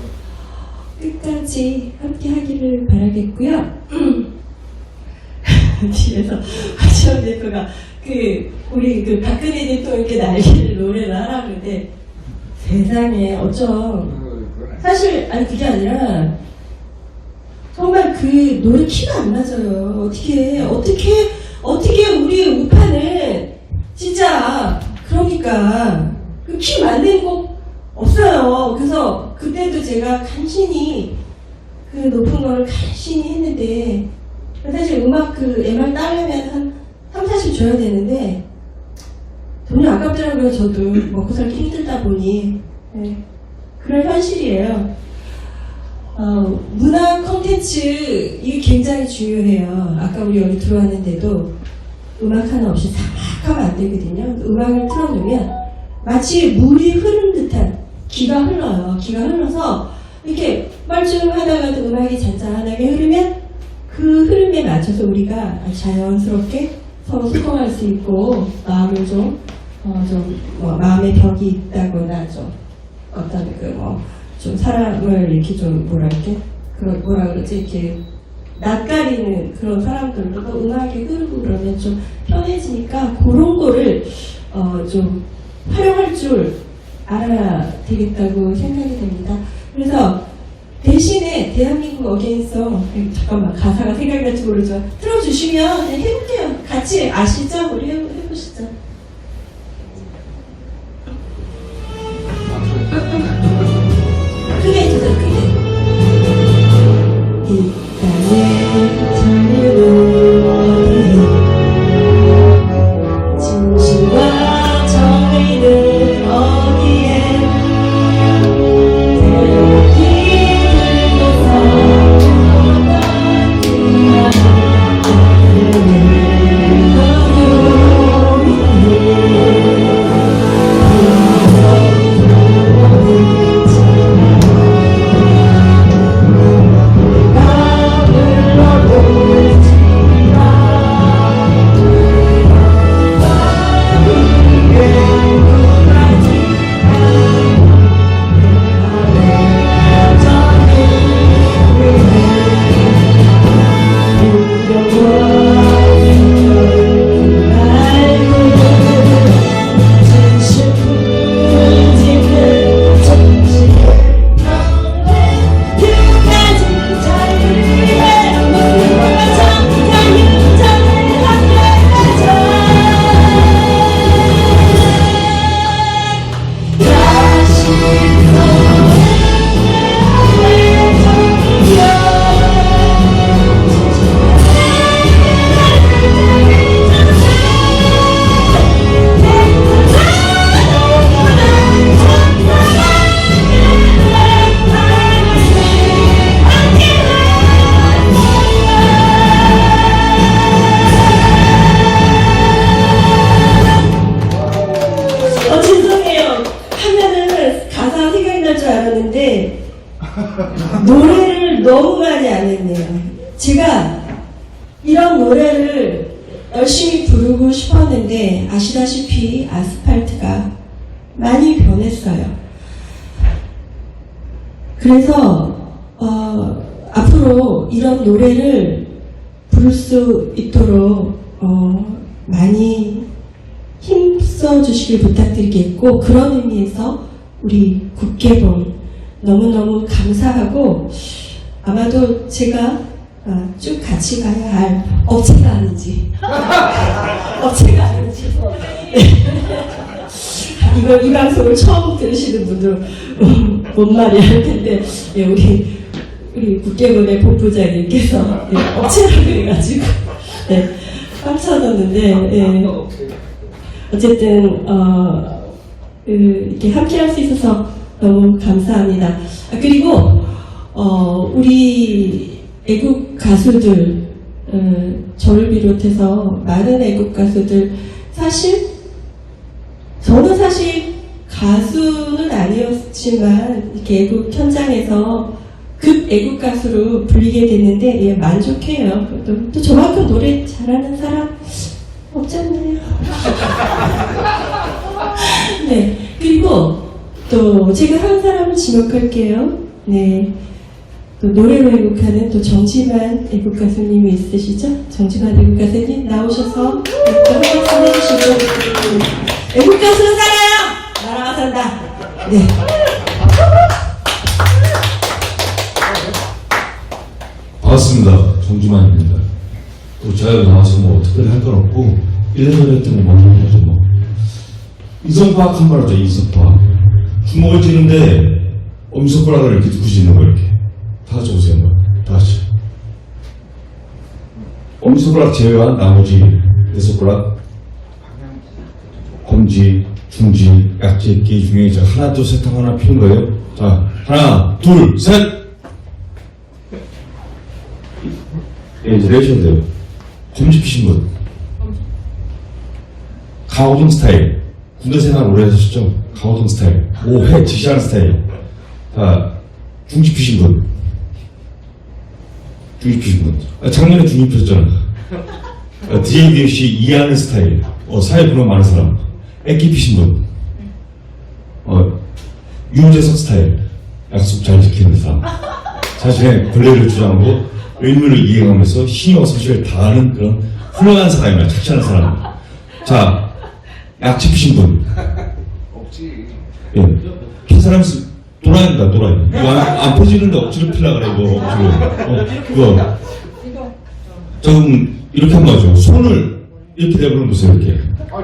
끝까지 함께 하기를 바라겠고요. 뒤에서 박지원 대표가 우리 박근혜 대통령께 날개를 노래를 하라는데 세상에 어쩜 사실 아니 그게 아니라 정말 그 노래 키가 안 맞아요. 어떻게 우리 우파는 진짜 그러니까 그 키 맞는 곡 없어요. 그래서 그때도 제가 간신히 그 높은 거를 간신히 했는데 사실 음악 그 MR 따려면 한 3,40 줘야 되는데 돈이 아깝더라고요. 저도 먹고 살기 힘들다 보니. 네. 그런 현실이에요. 문화 콘텐츠 이게 굉장히 중요해요. 아까 우리 여기 들어왔는데도 음악 하나 없이 사막하면 안 되거든요. 음악을 틀어놓으면 마치 물이 흐른 듯한 기가 흘러요. 기가 흘러서 이렇게 뻘쭘하다가도 음악이 잔잔하게 흐르면 그 흐름에 맞춰서 우리가 자연스럽게 서로 소통할 수 있고 마음을 마음의 벽이 있다거나 좀 어떤 좀 사람을 이렇게 좀 뭐라 그러지 이렇게 낯가리는 그런 사람들도 음악이 흐르고 그러면 좀 편해지니까 그런 거를 좀 활용할 줄 알아야 되겠다고 생각이 됩니다. 그래서 대신에 대한민국 어게인서 잠깐만 가사가 생각날지 모르죠. 틀어주시면 해볼게요. 같이 아시죠? 우리 해보시죠. 크게 해주세요. 크게. 일단은 자유는 어디에 진실과 정의는 어디에 죄송해요. 하면은 가사가 생각날 줄 알았는데 노래를 너무 많이 안 했네요. 제가 이런 노래를 열심히 부르고 싶었는데 아시다시피 아스팔트가 많이 변했어요. 그래서 앞으로 이런 노래를 부를 수 있도록 많이 힘써 주시길 부탁드리겠고, 그런 의미에서 우리 국개봉 너무너무 감사하고, 아마도 제가 쭉 같이 가야 할 업체가 아닌지 이거 이 방송을 처음 들으시는 분들 뭔 말이야 할 텐데, 예, 우리 국개봉의 본부장님께서 업체라고 해가지고 깜쳐졌는데, 어쨌든 이렇게 함께 할 수 있어서 너무 감사합니다. 그리고 우리 애국 가수들, 저를 비롯해서 많은 애국 가수들, 저는 사실 가수는 아니었지만 이렇게 애국 현장에서 급 애국 가수로 불리게 됐는데, 예, 만족해요. 또 저만큼 노래 잘하는 사람 없지 않나요? 네. 그리고 또 제가 한 사람을 지목할게요. 네. 또 노래로 애국하는 또 정지만 애국 가수님이 있으시죠? 정지만 애국 가수님 나오셔서 또 한 말씀 해주시고, 애국 가수는 살아요! 나라가 산다. 네. 반갑습니다. 정주만입니다. 또 제가 여기 나와서 뭐 특별히 할 건 없고 1년 전에 했던 거 먹는 거죠 뭐. 이성파악 한 말 하죠. 이성파악. 주먹을 찌는데 엄지손가락을 이렇게 굳이 있는 거 이렇게. 다 같이 오세요 한번. 다 같이. 엄지손가락 제외한 나머지 손가락. 검지, 중지, 약지, 기 중에 이제 하나, 둘, 셋 하고 하나 피는 거예요. 자, 하나, 둘, 셋! 예, 이제 내셔도 돼요. 검지 피신 분. 가오동 스타일. 군대 생활 오래 하셨죠? 가오동 스타일. 5회 지시하는 스타일. 자, 중지 피신 분. 중지 피신 분. 작년에 중지 피셨잖아. DADC 이해하는 스타일. 사회 분업 많은 사람. 애기 피신 분. 유재석 스타일. 약속 잘 지키는 사람. 자신의 권리를 주장하고 의무를 이행하면서 신의와 소식을 다하는 그런 훌륭한 사람이야. 착실한 사람. 자, 약지 피신 분. 없지. 예. 피 사람 돌아야 된다, 돌아야 돼. 이거 안 펴지는데 억지로 피려고 그래, 이거. 억지로. 이거. 조금, 이렇게 한번 하죠. 손을 이렇게 내버려 보세요, 이렇게.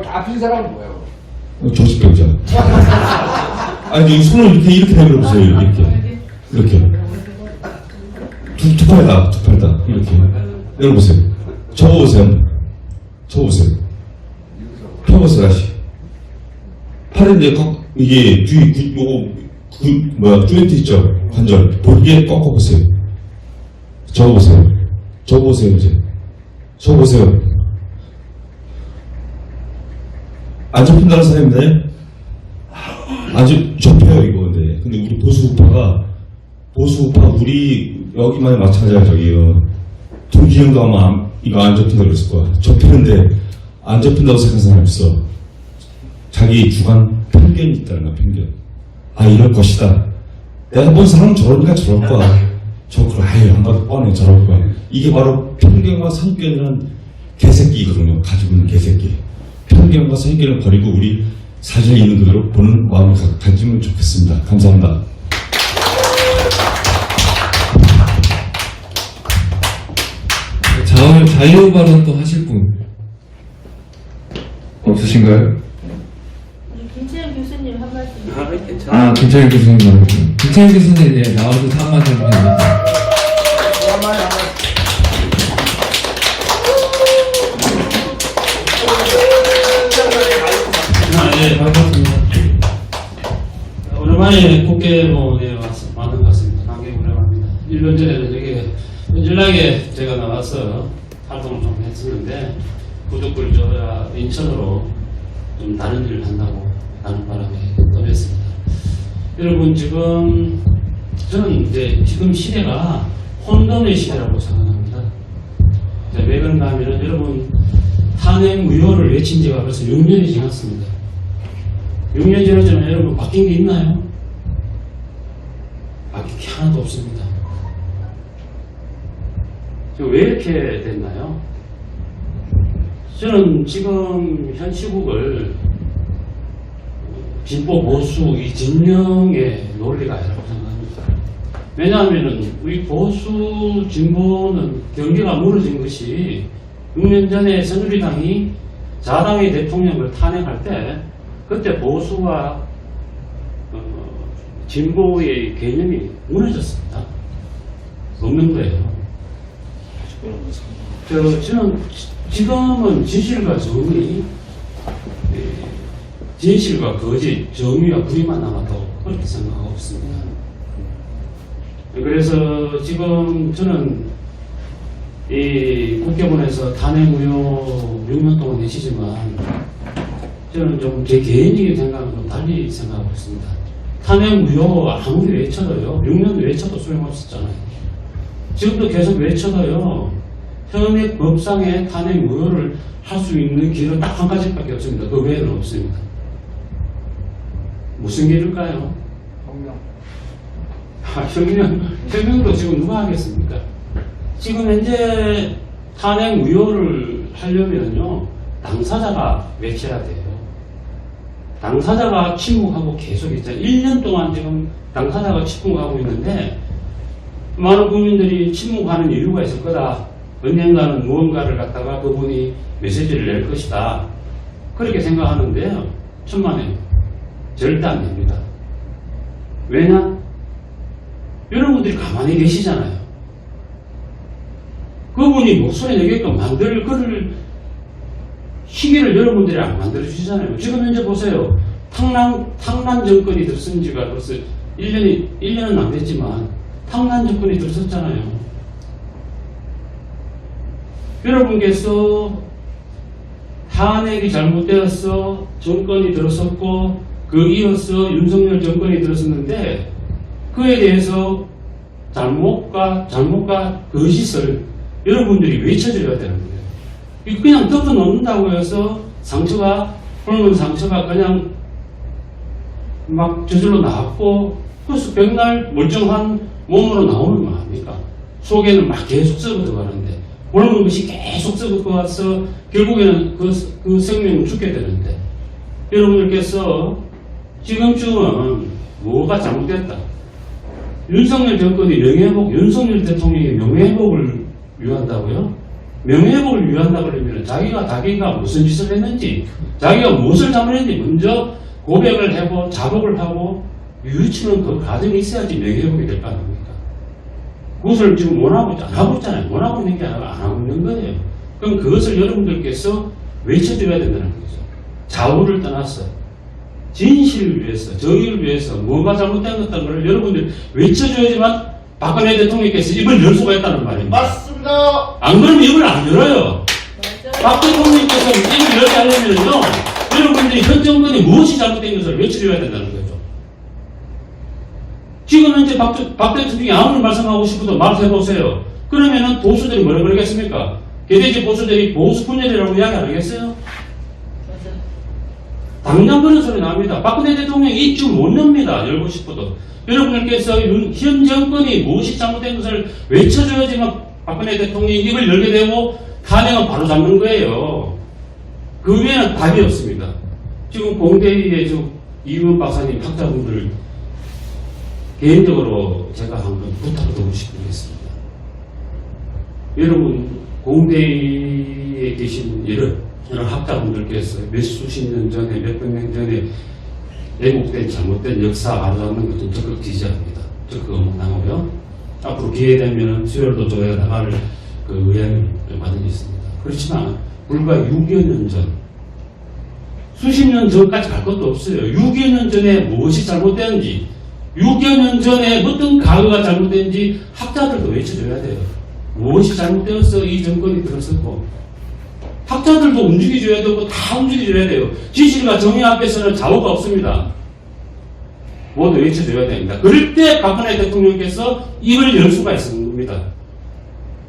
아픈 사람은 뭐예요? 조직병자. 아니, 손을 이렇게 내버려 보세요, 이렇게. 이렇게. 두 팔다, 이렇게. 내려보세요. 접어보세요. 접어보세요. 펴보세요, 다시. 팔인데, 이게, 뒤, 조인트 있죠? 관절. 볼기에 꺾어보세요. 접어보세요. 접어보세요, 이제. 접어보세요. 안 접힌다는 사람인데, 아주 접혀요, 이거. 근데 우리 보수우파가, 우리, 여기만에 마찬가지야, 저기요. 동기형도 아마 이거 안 접힌다고 그랬을 거야. 접히는데, 안 접힌다고 생각하는 사람 있어. 자기 주관 편견이 있다는 거야, 편견. 이럴 것이다. 내가 본 사람은 저러니까 저럴 거야. 안 봐도 뻔해, 저럴 거야. 이게 바로 편견과 선견이라는 개새끼거든요. 가지고 있는 개새끼. 편견과 선견을 버리고 우리 사실에 있는 그대로 보는 마음을 가지면 좋겠습니다. 감사합니다. 자유 발언 또 하실 분 없으신가요? 김채영 교수님 한 말씀. 김채영 교수님 말씀. 김채영 교수님 나와서 한마디 합니다. 네, 반갑습니다. 오랜만에 국회의원에 와서 많은 것 같습니다. 상당히 오랜만입니다. 1년 전에는 여기 연락에 제가 나와서 활동을 좀 했었는데 부득불 인천으로 좀 다른 일을 한다고 하는 바람에 떠났습니다. 여러분 지금 저는 이제 지금 시대가 혼돈의 시대라고 생각합니다. 왜 그런가 하면 여러분 탄핵 무효를 외친 지가 벌써 6년이 지났습니다. 6년 지났지만 여러분 바뀐 게 있나요? 바뀐 게 하나도 없습니다. 지금 왜 이렇게 됐나요? 저는 지금 현 시국을 진보 보수 이 진영의 논리가 아니라고 생각합니다. 왜냐하면 우리 보수 진보는 경계가 무너진 것이 6년 전에 새누리당이 자당의 대통령을 탄핵할 때 그때 보수와 진보의 개념이 무너졌습니다. 없는 거예요. 저는 지금은 진실과 정의, 진실과 거짓, 정의와 불의만 남았다고 그렇게 생각하고 있습니다. 그래서 지금 저는 이 국회문에서 탄핵 무효 6년 동안 내시지만 저는 좀 제 개인적인 생각은 좀 달리 생각하고 있습니다. 탄핵 무효 아무리 외쳐도요, 6년 외쳐도 소용없었잖아요. 지금도 계속 외쳐도요, 현행 법상의 탄핵 무효를 할 수 있는 길은 딱 한 가지밖에 없습니다. 그 외에는 없습니다. 무슨 길일까요? 혁명도 지금 누가 하겠습니까? 지금 현재 탄핵 무효를 하려면요, 당사자가 외쳐야 돼요. 당사자가 침묵하고 계속 있잖아요. 1년 동안 지금 당사자가 침묵하고 있는데 많은 국민들이 침묵하는 이유가 있을 거다. 언젠가는 무언가를 갖다가 그분이 메시지를 낼 것이다. 그렇게 생각하는데요. 천만에요. 절대 안 됩니다. 왜냐? 여러분들이 가만히 계시잖아요. 그분이 목소리 내게끔 만들 글을 시기를 여러분들이 안 만들어주시잖아요. 지금 현재 보세요. 탕난 정권이 들어선 지가 벌써 1년은 안 됐지만 탕난 정권이 들어섰잖아요. 여러분께서 탄핵이 잘못되어서 정권이 들어섰고 그 이어서 윤석열 정권이 들어섰는데 그에 대해서 잘못과 거짓을 여러분들이 외쳐줘야 되는 거예요. 이거 그냥 덮어놓는다고 해서 붉은 상처가 그냥 막 저절로 나왔고 그래서 백날 멀쩡한 몸으로 나오는 거 아닙니까? 속에는 막 계속 썩어 들어가는데 굶은 것이 계속 썩어 들어와서 결국에는 그 생명은 죽게 되는데 여러분들께서 지금쯤은 뭐가 잘못됐다? 윤석열 정권이 윤석열 대통령이 명예회복을 위한다고요? 명예회복을 위한다고 그러면 자기가 무슨 짓을 했는지, 자기가 무엇을 잘못했는지 먼저 고백을 하고 자복을 하고 유치는 그 과정이 있어야지 명예회복이 될 거 아닙니까? 그것을 지금 안 하고 있잖아요. 안 하고 있는 게 아니라 안 하고 있는 거예요. 그럼 그것을 여러분들께서 외쳐줘야 된다는 거죠. 좌우를 떠나서 진실을 위해서, 정의를 위해서 뭔가 잘못된 것다는 걸 여러분들 외쳐줘야지만 박근혜 대통령께서 입을 열 수가 있다는 말입니다. 맞습니다. 안 그러면 입을 안 열어요. 박 대통령께서 입을 열게 하려면요, 여러분들이 현 정권이 무엇이 잘못된 것을 외쳐줘야 된다는 거죠. 지금 현재 박 대통령이 아무리 말씀하고 싶어도 말해보세요. 그러면은 보수들이 뭐라 그러겠습니까? 개돼지 보수들이 보수 분열이라고 이야기 안 하겠어요? 당장 그런 소리 나옵니다. 박근혜 대통령이 입 못 엽니다. 열고 싶어도. 여러분들께서 현 정권이 무엇이 잘못된 것을 외쳐줘야지만 박근혜 대통령이 입을 열게 되고 탄핵은 바로 잡는 거예요. 그 외에는 답이 없습니다. 지금 공대의 이의원 박사님 학자분들 개인적으로 제가 한번 부탁드리고 싶습니다. 여러분 공대에 계신 여러 학자분들께서 몇 수십 년 전에 몇백 년 전에 왜곡된 잘못된 역사 바로잡는 것도 적극 지지합니다. 적극 응원하고요. 앞으로 기회되면 수요일도 조회 나갈 그 의향을 많이 있습니다. 그렇지만 불과 6여 년 전, 수십 년 전까지 갈 것도 없어요. 6여 년 전에 무엇이 잘못되는지, 6여 년 전에 어떤 과거가 잘못된지 학자들도 외쳐줘야 돼요. 무엇이 잘못되어서 이 정권이 들어섰고, 학자들도 움직여줘야 되고 다 움직여줘야 돼요. 진실과 정의 앞에서는 좌우가 없습니다. 모두 외쳐줘야 됩니다. 그럴 때 박근혜 대통령께서 입을 열 수가 있습니다.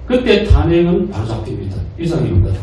그때 탄핵은 바로 잡힙니다. 이상입니다.